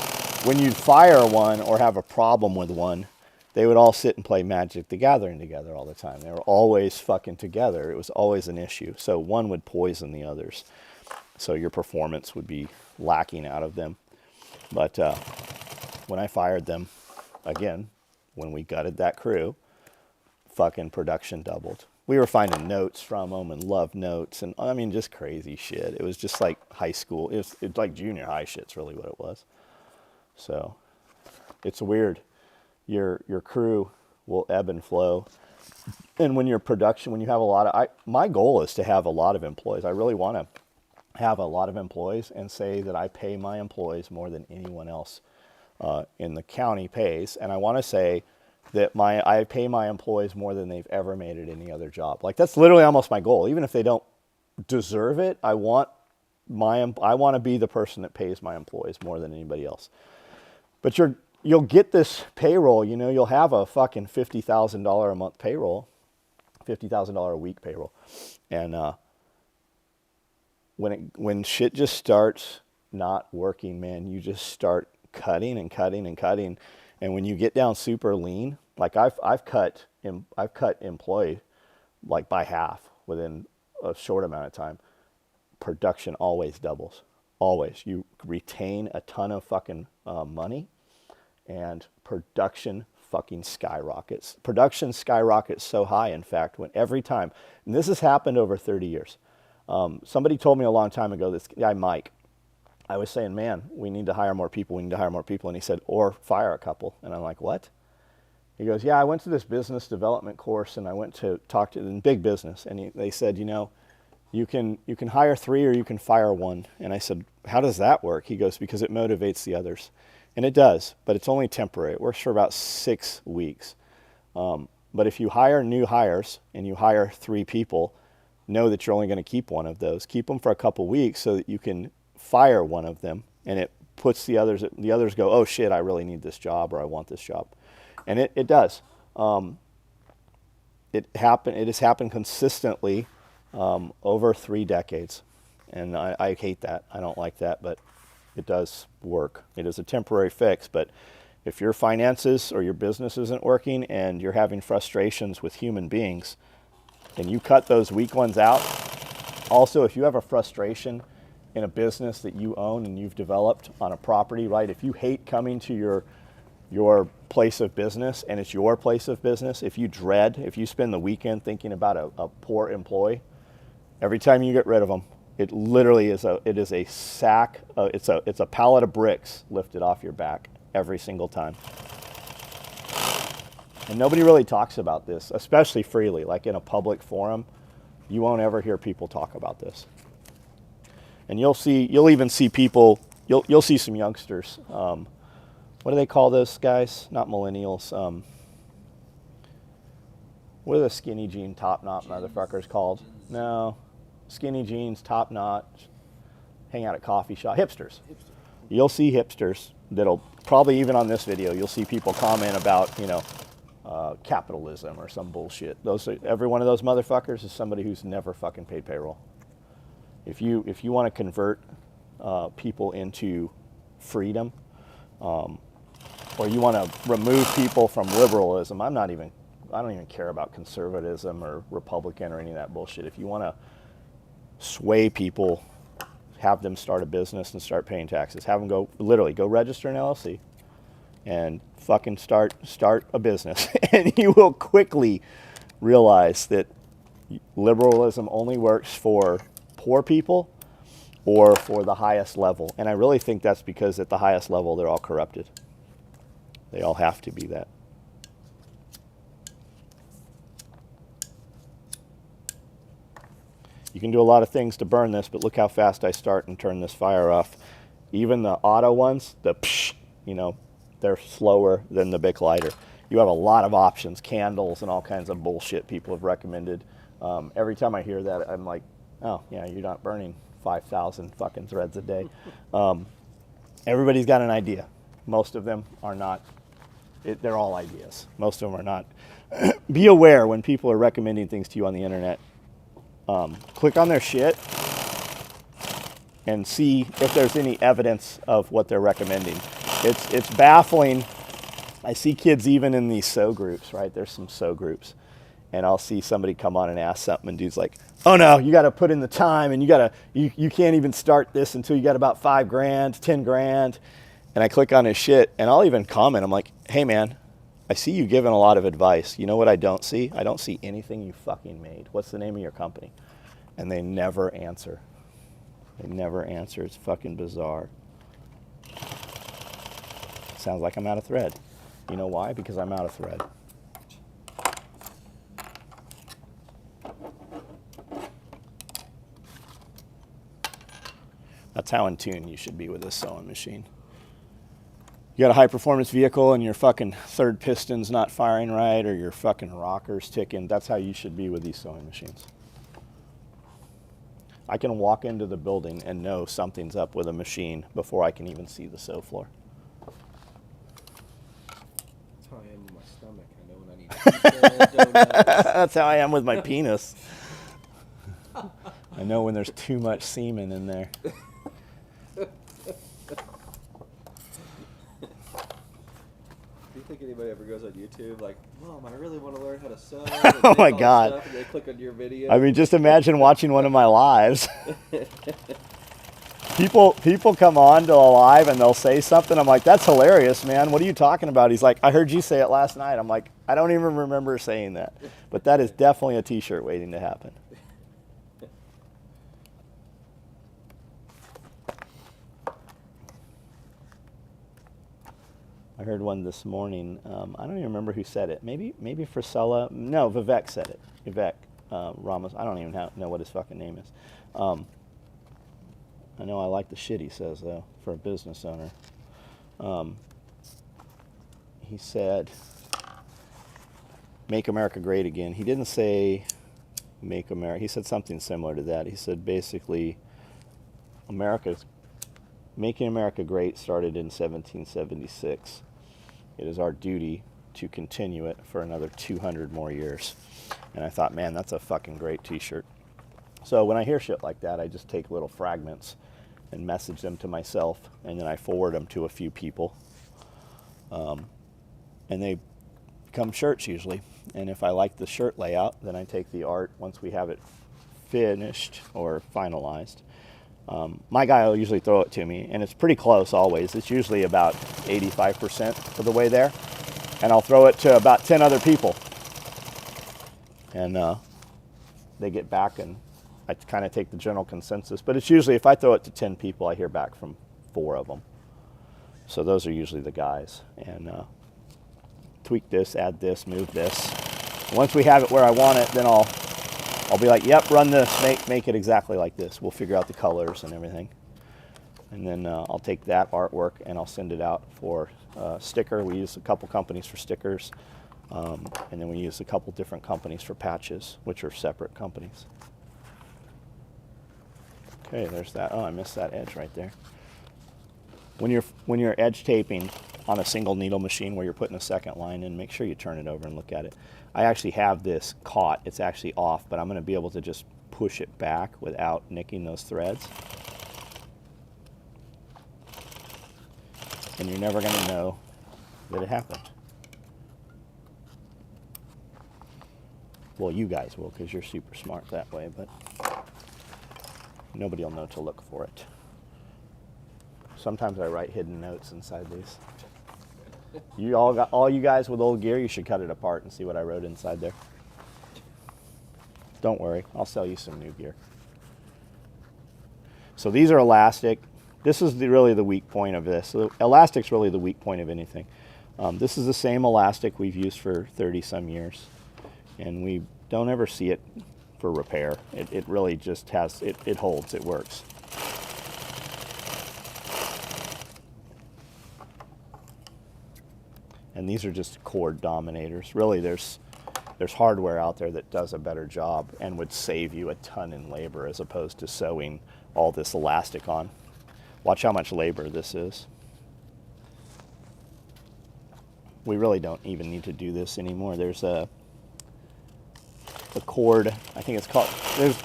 Speaker 1: when you'd fire one or have a problem with one, they would all sit and play Magic the Gathering together all the time. They were always fucking together. It was always an issue. So one would poison the others. So your performance would be lacking out of them. But when I fired them, again, when we gutted that crew, fucking production doubled. We were finding notes from them and love notes, and I mean, just crazy shit. It was just like high school. It's like junior high shit's really what it was. So it's weird. Your crew will ebb and flow. And when your production, when you have a lot of, my goal is to have a lot of employees. I really want to have a lot of employees and say that I pay my employees more than anyone else in the county pays. And I want to say that I pay my employees more than they've ever made at any other job. Like, that's literally almost my goal. Even if they don't deserve it, I want to be the person that pays my employees more than anybody else. But you'll get this payroll, you know, you'll have a fucking $50,000 a month payroll, $50,000 a week payroll. And when shit just starts not working, man, you just start cutting and cutting and cutting. And when you get down super lean, like I've cut employee like by half within a short amount of time. Production always doubles. Always. You retain a ton of fucking money, and production fucking skyrockets. Production skyrockets so high, in fact, when every time, and this has happened over 30 years. Somebody told me a long time ago, this guy Mike, I was saying, man, we need to hire more people. We need to hire more people. And he said, or fire a couple. And I'm like, what? He goes, yeah, I went to this business development course, and I went to talk to in big business. And they said, you know, you can hire 3 or you can fire 1. And I said, how does that work? He goes, because it motivates the others. And it does, but it's only temporary. It works for about 6 weeks. But if you hire new hires and you hire 3 people, know that you're only going to keep 1 of those. Keep them for a couple weeks so that you can fire 1 of them, and it puts the others go, oh shit, I really need this job, or I want this job. And it does. It has happened consistently over 3 decades. And I hate that. I don't like that, but it does work. It is a temporary fix, but if your finances or your business isn't working and you're having frustrations with human beings, and you cut those weak ones out. Also, if you have a frustration in a business that you own and you've developed on a property, right? If you hate coming to your place of business and it's your place of business, if you spend the weekend thinking about a poor employee, every time you get rid of them, it literally is a sack, it's a pallet of bricks lifted off your back every single time. And nobody really talks about this, especially freely, like in a public forum. You won't ever hear people talk about this. And you'll even see people, you'll see some youngsters. What do they call those guys? Not millennials. What are the skinny jean top knot motherfuckers called? No, skinny jeans, top knot, hang out at coffee shop. Hipsters. You'll see hipsters that'll probably even on this video. You'll see people comment about capitalism or some bullshit. Every one of those motherfuckers is somebody who's never fucking paid payroll. If you want to convert people into freedom, or you want to remove people from liberalism, I don't even care about conservatism or Republican or any of that bullshit. If you want to sway people, have them start a business and start paying taxes, have them go register an LLC and fucking start a business, and you will quickly realize that liberalism only works for poor people or for the highest level. And I really think that's because at the highest level they're all corrupted. They all have to be that. You can do a lot of things to burn this, but look how fast I start and turn this fire off. Even the auto ones, they're slower than the Bic lighter. You have a lot of options, candles and all kinds of bullshit people have recommended. Every time I hear that, I'm like, oh yeah, you're not burning 5,000 fucking threads a day. Everybody's got an idea. Most of them are not. They're all ideas. Most of them are not. Be aware when people are recommending things to you on the internet. Click on their shit and see if there's any evidence of what they're recommending. It's baffling. I see kids even in these sew groups, right? There's some sew groups. And I'll see somebody come on and ask something, and dude's like, oh no, you got to put in the time, and you can't even start this until you got about $5,000, $10,000. And I click on his shit, and I'll even comment. I'm like, hey man, I see you giving a lot of advice. You know what I don't see? I don't see anything you fucking made. What's the name of your company? And they never answer. They never answer. It's fucking bizarre. Sounds like I'm out of thread. You know why? Because I'm out of thread. That's how in tune you should be with this sewing machine. You got a high performance vehicle and your fucking third piston's not firing right, or your fucking rocker's ticking. That's how you should be with these sewing machines. I can walk into the building and know something's up with a machine before I can even see the sew floor.
Speaker 2: That's how I am with my stomach. I know when I need donuts.
Speaker 1: That's how I am with my penis. I know when there's too much semen in there.
Speaker 2: Do you think anybody ever goes on YouTube like, Mom, I really want to learn how to sew?
Speaker 1: Oh my God.
Speaker 2: And they click on your video.
Speaker 1: I mean, just imagine watching one of my lives. People come on to a live and they'll say something. I'm like, that's hilarious, man. What are you talking about? He's like, I heard you say it last night. I'm like, I don't even remember saying that. But that is definitely a t-shirt waiting to happen. I heard one this morning. I don't even remember who said it. Maybe Frisella. No, Vivek said it. Vivek Ramos. I don't even know what his fucking name is. I know I like the shit he says, though, for a business owner. He said, make America great again. He didn't say make America. He said something similar to that. He said basically making America great started in 1776. It is our duty to continue it for another 200 more years. And I thought, man, that's a fucking great t-shirt. So when I hear shit like that, I just take little fragments and message them to myself, and then I forward them to a few people. And they become shirts usually. And if I like the shirt layout, then I take the art once we have it finished or finalized. My guy will usually throw it to me, and it's pretty close always. It's usually about 85% of the way there. And I'll throw it to about 10 other people. And they get back, and I kind of take the general consensus. But it's usually, if I throw it to 10 people, I hear back from 4 of them. So those are usually the guys. And tweak this, add this, move this. Once we have it where I want it, then I'll I'll be like, yep, run this, make it exactly like this. We'll figure out the colors and everything. And then I'll take that artwork and I'll send it out for sticker. We use a couple companies for stickers. And then we use a couple different companies for patches, which are separate companies. Okay, there's that. Oh, I missed that edge right there. When you're edge taping on a single needle machine where you're putting a second line in, make sure you turn it over and look at it. I actually have this caught. It's actually off, but I'm going to be able to just push it back without nicking those threads. And you're never going to know that it happened. Well, you guys will, because you're super smart that way, but nobody will know to look for it. Sometimes I write hidden notes inside these. All you guys with old gear, you should cut it apart and see what I wrote inside there. Don't worry, I'll sell you some new gear. So these are elastic. This is really the weak point of this. So elastic's really the weak point of anything. This is the same elastic we've used for 30 some years, and we don't ever see it for repair. It really just has, it holds, it works. And these are just cord dominators. Really, there's hardware out there that does a better job and would save you a ton in labor as opposed to sewing all this elastic on. Watch how much labor this is. We really don't even need to do this anymore. There's a cord, I think it's called,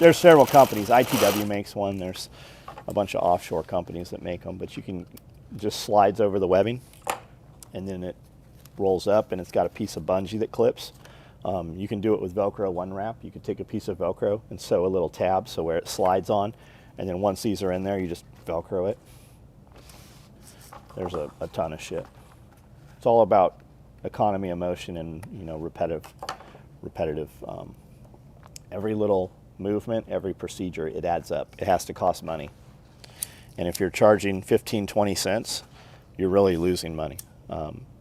Speaker 1: there's several companies. ITW makes one. There's a bunch of offshore companies that make them, but you can just slides over the webbing and then it rolls up and it's got a piece of bungee that clips. You can do it with Velcro one wrap. You could take a piece of Velcro and sew a little tab so where it slides on, and then once these are in there, you just Velcro it. There's a ton of shit. It's all about economy of motion and, you know, repetitive. Every little movement, every procedure, it adds up. It has to cost money. And if you're charging 15, 20 cents, you're really losing money.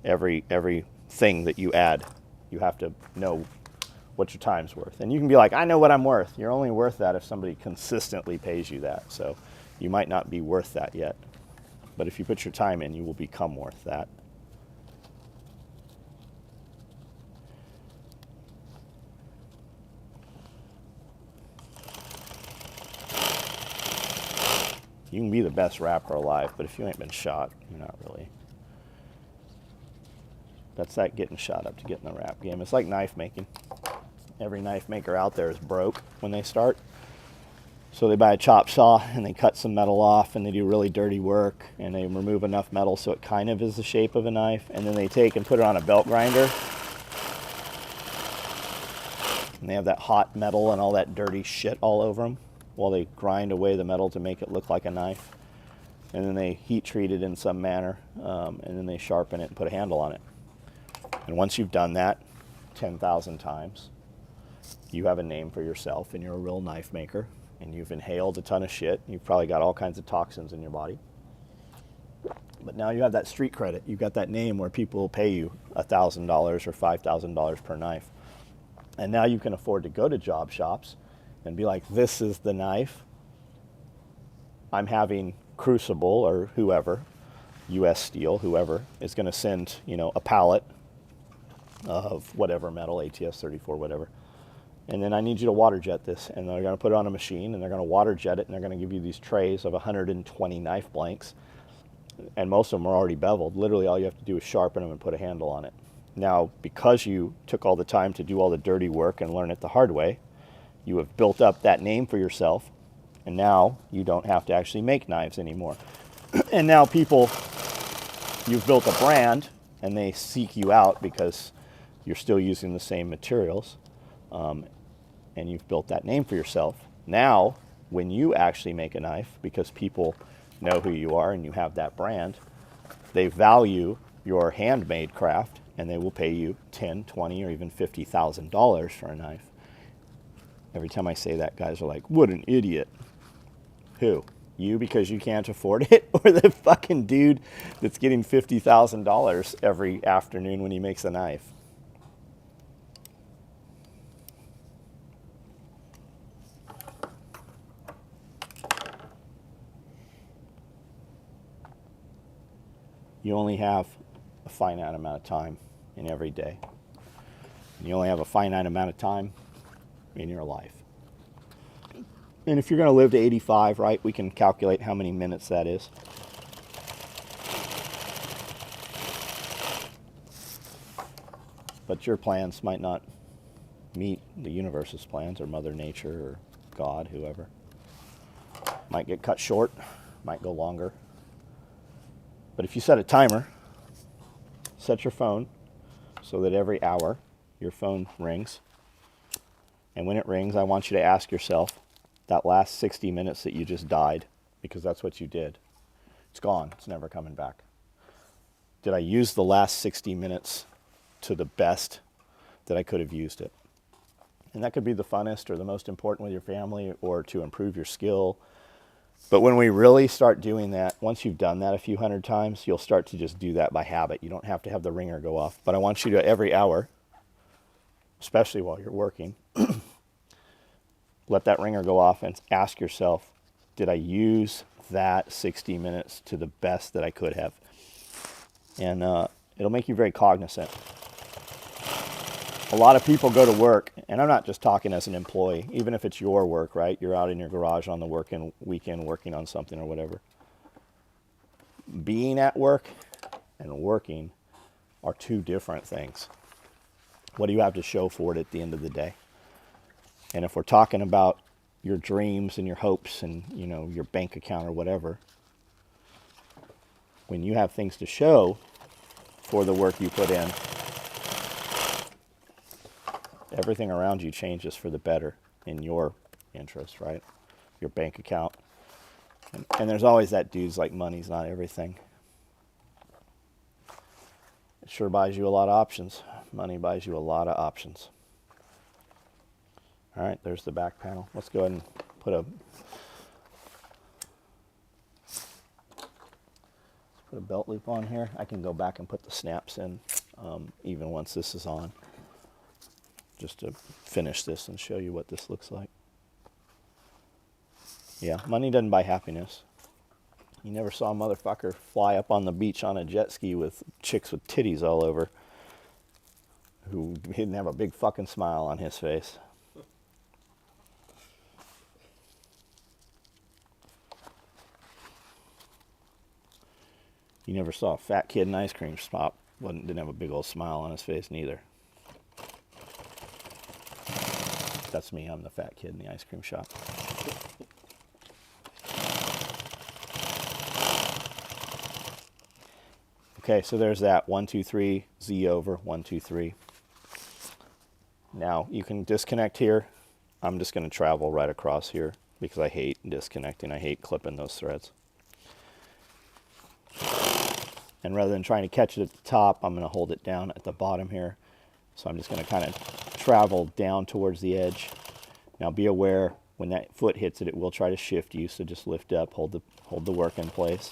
Speaker 1: Every thing that you add, you have to know what your time's worth. And you can be like, I know what I'm worth. You're only worth that if somebody consistently pays you that. So you might not be worth that yet. But if you put your time in, you will become worth that. You can be the best rapper alive, but if you ain't been shot, you're not really. That's that getting shot up to get in the rap game. It's like knife making. Every knife maker out there is broke when they start. So they buy a chop saw and they cut some metal off and they do really dirty work and they remove enough metal so it kind of is the shape of a knife, and then they take and put it on a belt grinder. And they have that hot metal and all that dirty shit all over them while they grind away the metal to make it look like a knife. And then they heat treat it in some manner, and then they sharpen it and put a handle on it. And once you've done that 10,000 times, you have a name for yourself and you're a real knife maker, and you've inhaled a ton of shit. You've probably got all kinds of toxins in your body. But now you have that street credit. You've got that name where people will pay you $1,000 or $5,000 per knife. And now you can afford to go to job shops and be like, this is the knife. I'm having Crucible or whoever, US Steel, whoever, is going to send, you know, a pallet of whatever metal, ATS 34, whatever. And then I need you to water jet this. And they're going to put it on a machine and they're going to water jet it, and they're going to give you these trays of 120 knife blanks. And most of them are already beveled. Literally all you have to do is sharpen them and put a handle on it. Now, because you took all the time to do all the dirty work and learn it the hard way, you have built up that name for yourself, and now you don't have to actually make knives anymore. And now people, you've built a brand, and they seek you out because you're still using the same materials, and you've built that name for yourself. Now, when you actually make a knife, because people know who you are and you have that brand, they value your handmade craft, and they will pay you $10, $20, or even $50,000 for a knife. Every time I say that, guys are like, what an idiot. Who? You, because you can't afford it? Or the fucking dude that's getting $50,000 every afternoon when he makes a knife? You only have a finite amount of time in every day. And you only have a finite amount of time in your life. And if you're going to live to 85, right, we can calculate how many minutes that is. But your plans might not meet the universe's plans, or Mother Nature, or God, whoever. Might get cut short, might go longer. But if you set a timer, set your phone so that every hour your phone rings. And when it rings, I want you to ask yourself, that last 60 minutes that you just died, because that's what you did, it's gone, it's never coming back. Did I use the last 60 minutes to the best that I could have used it? And that could be the funnest or the most important with your family, or to improve your skill. But when we really start doing that, once you've done that a few hundred times, you'll start to just do that by habit. You don't have to have the ringer go off. But I want you to, every hour, especially while you're working, let that ringer go off and ask yourself, did I use that 60 minutes to the best that I could have? And it'll make you very cognizant. A lot of people go to work, and I'm not just talking as an employee, even if it's your work, right? You're out in your garage on the weekend working on something or whatever. Being at work and working are two different things. What do you have to show for it at the end of the day? And if we're talking about your dreams and your hopes and, you know, your bank account or whatever, when you have things to show for the work you put in, everything around you changes for the better in your interest, right? Your bank account. And there's always that dude's like, money's not everything. It sure buys you a lot of options. Money buys you a lot of options. All right, there's the back panel. Let's go ahead and put a belt loop on here. I can go back and put the snaps in even once this is on, just to finish this and show you what this looks like. Yeah, money doesn't buy happiness. You never saw a motherfucker fly up on the beach on a jet ski with chicks with titties all over who didn't have a big fucking smile on his face. You never saw a fat kid in ice cream shop didn't have a big old smile on his face neither. That's me, I'm the fat kid in the ice cream shop. Okay, so there's that 1, 2, 3, Z over 1, 2, 3. Now you can disconnect here. I'm just going to travel right across here because I hate disconnecting. I hate clipping those threads. And rather than trying to catch it at the top, I'm going to hold it down at the bottom here. So I'm just going to kind of travel down towards the edge. Now be aware, when that foot hits it, it will try to shift you. So just lift up, hold the work in place.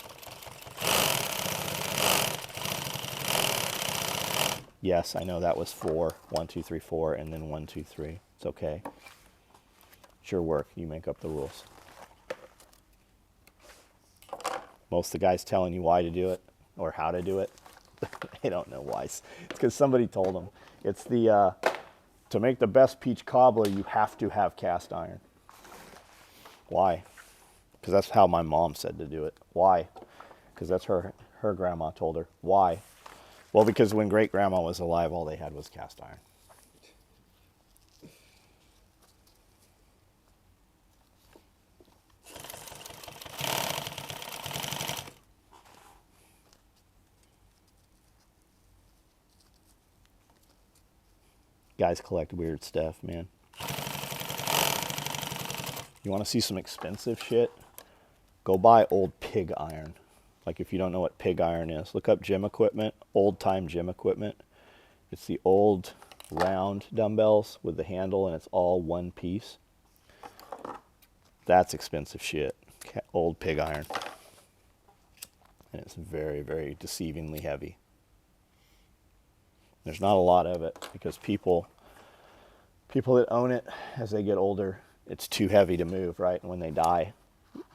Speaker 1: Yes, I know that was 4. 1, 2, 3, 4, and then 1, 2, 3. It's okay. It's your work. You make up the rules. Most of the guys telling you why to do it or how to do it, they don't know why. It's because somebody told them. It's the to make the best peach cobbler, you have to have cast iron. Why? Because that's how my mom said to do it. Why? Because that's her grandma told her. Why? Well, because when great grandma was alive, all they had was cast iron. Guys collect weird stuff, man. You want to see some expensive shit? Go buy old pig iron. Like, if you don't know what pig iron is, look up gym equipment, old time gym equipment. It's the old round dumbbells with the handle, and it's all one piece. That's expensive shit. Old pig iron. And it's very, very deceivingly heavy. There's not a lot of it because people that own it, as they get older, it's too heavy to move, right? And when they die,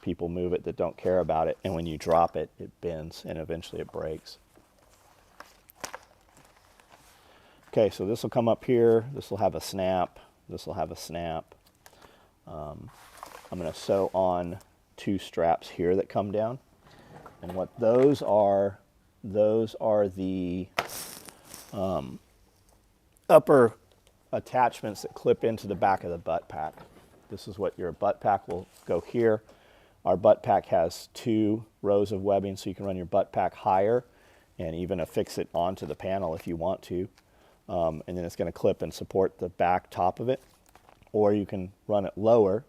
Speaker 1: people move it that don't care about it. And when you drop it, it bends and eventually it breaks. Okay, so this will come up here. This will have a snap. This will have a snap. I'm going to sew on 2 straps here that come down. And what those are the upper attachments that clip into the back of the butt pack. This is what your butt pack will go here. Our butt pack has 2 rows of webbing, so you can run your butt pack higher and even affix it onto the panel if you want to. And then it's going to clip and support the back top of it. Or you can run it lower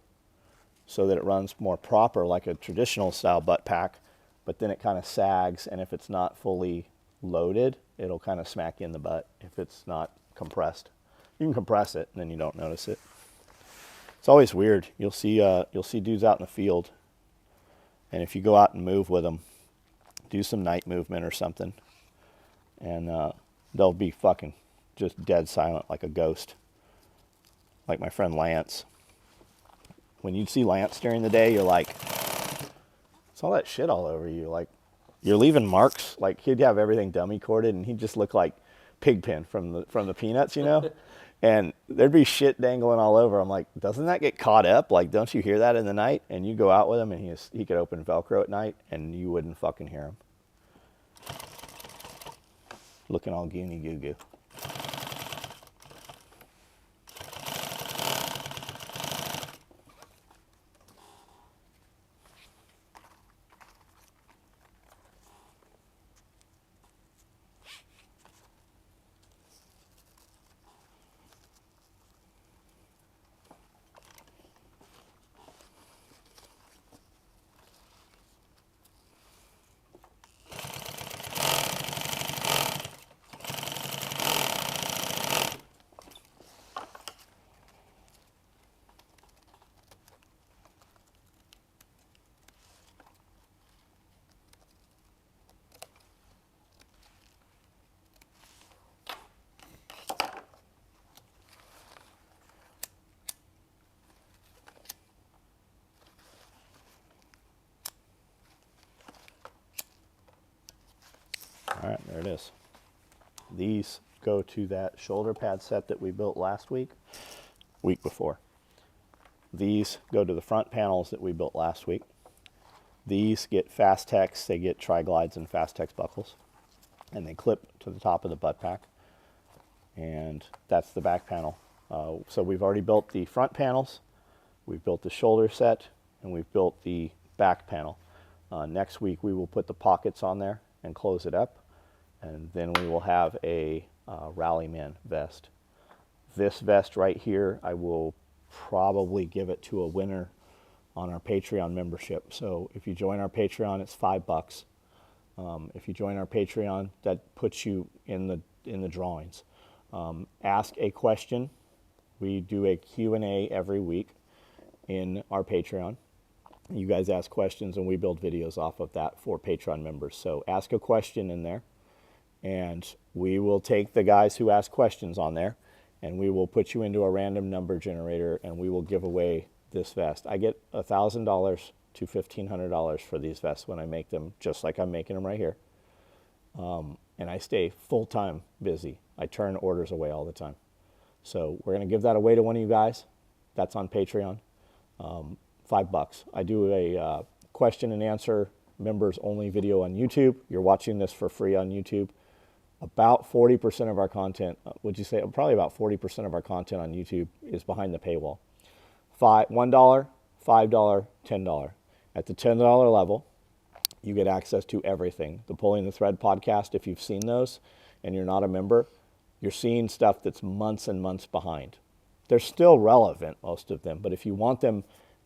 Speaker 1: so that it runs more proper like a traditional style butt pack, but then it kind of sags, and if it's not fully loaded, it'll kind of smack you in the butt if it's not compressed. You can compress it and then you don't notice it. It's always weird. You'll see dudes out in the field, and if you go out and move with them, do some night movement or something, and they'll be fucking just dead silent like a ghost. Like my friend Lance. When you'd see Lance during the day, you're like, it's all that shit all over you. Like, you're leaving marks. Like, he'd have everything dummy corded, and he'd just look like Pigpen from the Peanuts, you know? And there'd be shit dangling all over. I'm like, doesn't that get caught up? Like, don't you hear that in the night? And you go out with him, and he could open Velcro at night, and you wouldn't fucking hear him. Looking all goony goo goo. All right, there it is. These go to that shoulder pad set that we built last week before. These go to the front panels that we built last week. These get Fastex, they get Tri-Glides and Fastex buckles, and they clip to the top of the butt pack. And that's the back panel. So we've already built the front panels, we've built the shoulder set, and we've built the back panel. Next week we will put the pockets on there and close it up, and then we will have a Rallyman vest. This vest right here, I will probably give it to a winner on our Patreon membership. So if you join our Patreon, it's $5. If you join our Patreon, that puts you in the drawings. Ask a question. We do a Q&A every week in our Patreon. You guys ask questions, and we build videos off of that for Patreon members. So ask a question in there, and we will take the guys who ask questions on there, and we will put you into a random number generator, and we will give away this vest. I get $1,000 to $1,500 for these vests when I make them, just like I'm making them right here. And I stay full-time busy. I turn orders away all the time. So we're going to give that away to one of you guys. That's on Patreon. $5. I do a question and answer members only video on YouTube. You're watching this for free on YouTube. About 40% of our content, would you say, probably about 40% of our content on YouTube is behind the paywall. $1, $5, $10. At the $10 level, you get access to everything. The Pulling the Thread podcast, if you've seen those and you're not a member, you're seeing stuff that's months and months behind. They're still relevant, most of them, but if you want them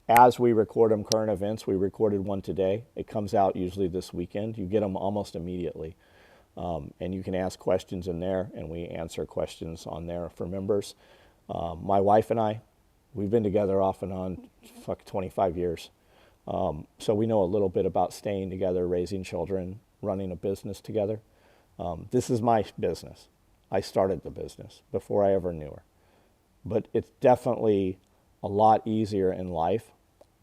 Speaker 1: as we record them, current events, we recorded one today. It comes out usually this weekend. You get them almost immediately. And you can ask questions in there, and we answer questions on there for members. My wife and I, we've been together off and on 25 years. So we know a little bit about staying together, raising children, running a business together. This is my business. I started the business before I ever knew her. But it's definitely a lot easier in life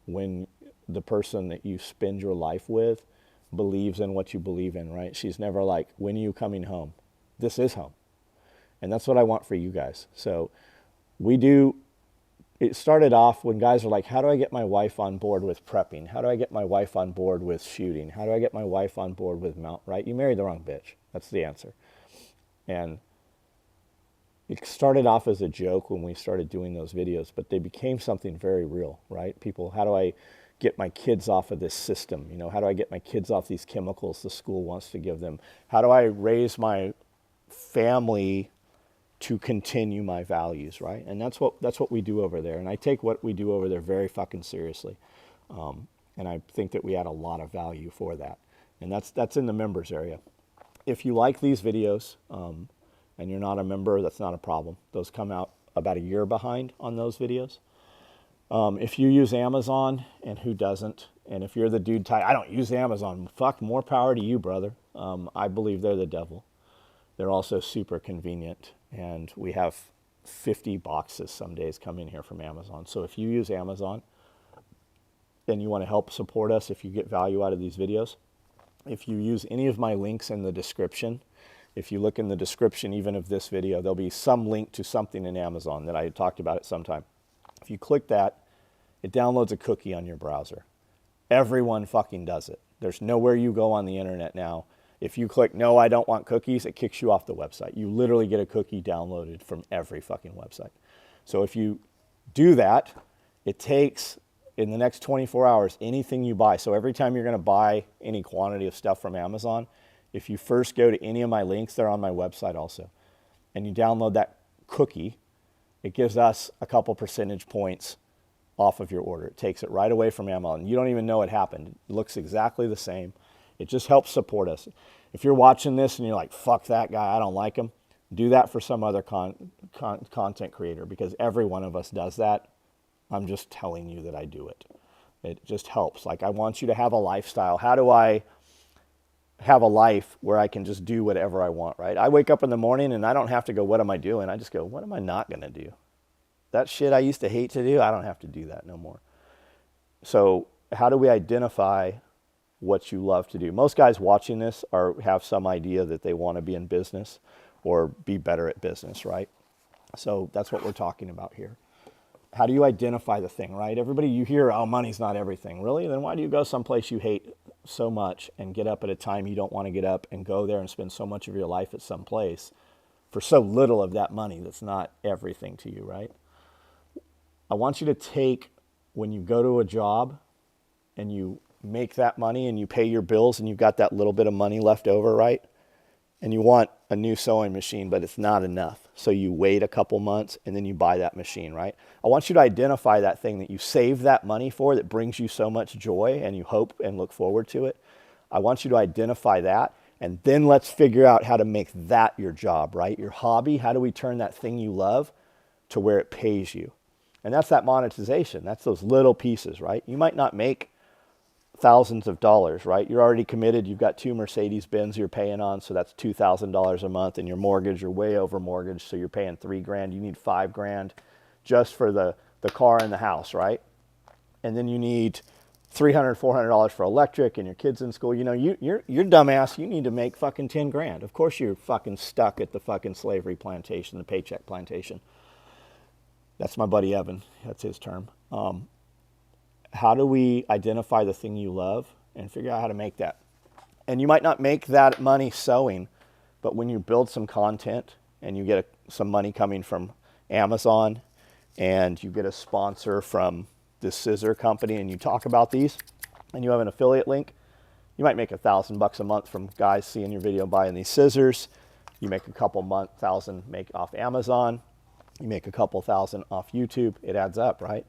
Speaker 1: when the person that you spend your life with believes in what you believe in, right? She's never like, when are you coming home? This is home. And that's what I want for you guys. So it started off when guys are like, how do I get my wife on board with prepping? How do I get my wife on board with shooting? How do I get my wife on board with mount, right? You married the wrong bitch. That's the answer. And it started off as a joke when we started doing those videos, but they became something very real, right? People, how do I get my kids off of this system? You know, how do I get my kids off these chemicals the school wants to give them? How do I raise my family to continue my values, right? And that's what we do over there. And I take what we do over there very fucking seriously. And I think that we add a lot of value for that. And that's in the members area. If you like these videos and you're not a member, that's not a problem. Those come out about a year behind on those videos. If you use Amazon, and who doesn't, and if you're the dude type, I don't use Amazon, fuck, more power to you, brother. I believe they're the devil. They're also super convenient, and we have 50 boxes some days come in here from Amazon. So if you use Amazon and you want to help support us, if you get value out of these videos, if you use any of my links in the description, if you look in the description even of this video, there'll be some link to something in Amazon that I had talked about at some time. If you click that, it downloads a cookie on your browser. Everyone fucking does it. There's nowhere you go on the internet now. If you click, no, I don't want cookies, it kicks you off the website. You literally get a cookie downloaded from every fucking website. So if you do that, it takes, in the next 24 hours, anything you buy. So every time you're going to buy any quantity of stuff from Amazon, if you first go to any of my links, they're on my website also, and you download that cookie, it gives us a couple percentage points off of your order. It takes it right away from Amazon. You don't even know it happened. It looks exactly the same. It just helps support us. If you're watching this and you're like, fuck that guy, I don't like him, do that for some other content creator, because every one of us does that. I'm just telling you that I do it. It just helps. Like, I want you to have a lifestyle. How do I have a life where I can just do whatever I want, right? I wake up in the morning and I don't have to go, what am I doing? I just go, what am I not going to do? That shit I used to hate to do, I don't have to do that no more. So how do we identify what you love to do? Most guys watching this have some idea that they want to be in business or be better at business, right? So that's what we're talking about here. How do you identify the thing, right? Everybody, you hear, oh, money's not everything. Really? Then why do you go someplace you hate so much and get up at a time you don't want to get up and go there and spend so much of your life at some place for so little of that money that's not everything to you, right? I want you to take, when you go to a job and you make that money and you pay your bills and you've got that little bit of money left over, right? And you want a new sewing machine, but it's not enough. So you wait a couple months and then you buy that machine, right? I want you to identify that thing that you save that money for that brings you so much joy and you hope and look forward to it. I want you to identify that, and then let's figure out how to make that your job, right? Your hobby. How do we turn that thing you love to where it pays you? And that's that monetization. That's those little pieces, right? You might not make thousands of dollars, right? You're already committed. You've got 2 Mercedes-Benz you're paying on, so that's $2,000 a month. And your mortgage, you're way over mortgage, so you're paying $3,000. You need $5,000 just for the car and the house, right? And then you need $300, $400 for electric, and your kids in school. You know, you're dumbass. You need to make fucking $10,000. Of course, you're fucking stuck at the fucking slavery plantation, the paycheck plantation. That's my buddy Evan. That's his term. How do we identify the thing you love and figure out how to make that? And you might not make that money sewing, but when you build some content and you get some money coming from Amazon and you get a sponsor from this scissor company and you talk about these and you have an affiliate link, you might make $1,000 a month from guys seeing your video buying these scissors. You make a couple thousand make off Amazon. You make a couple thousand off YouTube. It adds up, right?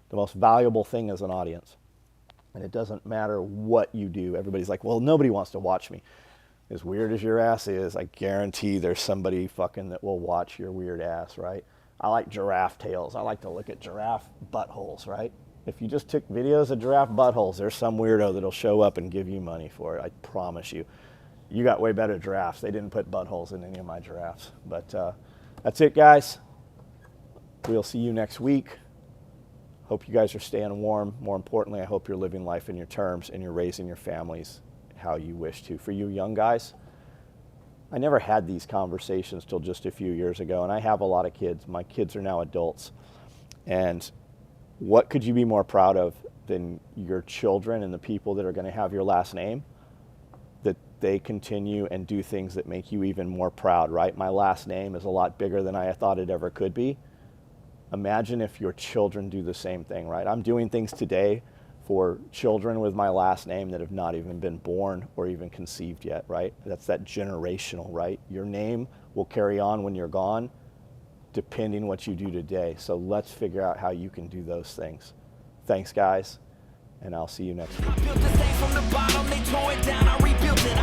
Speaker 1: The most valuable thing is an audience. And it doesn't matter what you do. Everybody's like, well, nobody wants to watch me. As weird as your ass is, I guarantee there's somebody fucking that will watch your weird ass, right? I like giraffe tails. I like to look at giraffe buttholes, right? If you just took videos of giraffe buttholes, there's some weirdo that'll show up and give you money for it. I promise you. You got way better giraffes. They didn't put buttholes in any of my giraffes. But that's it, guys. We'll see you next week. Hope you guys are staying warm. More importantly, I hope you're living life in your terms and you're raising your families how you wish to. For you young guys, I never had these conversations till just a few years ago, and I have a lot of kids. My kids are now adults. And what could you be more proud of than your children and the people that are going to have your last name? That they continue and do things that make you even more proud, right? My last name is a lot bigger than I thought it ever could be. Imagine if your children do the same thing, right? I'm doing things today for children with my last name that have not even been born or even conceived yet, right? That's that generational, right? Your name will carry on when you're gone, depending what you do today. So let's figure out how you can do those things. Thanks, guys, and I'll see you next week.
Speaker 4: I built this thing from the bottom, they tore it down, I rebuilt it.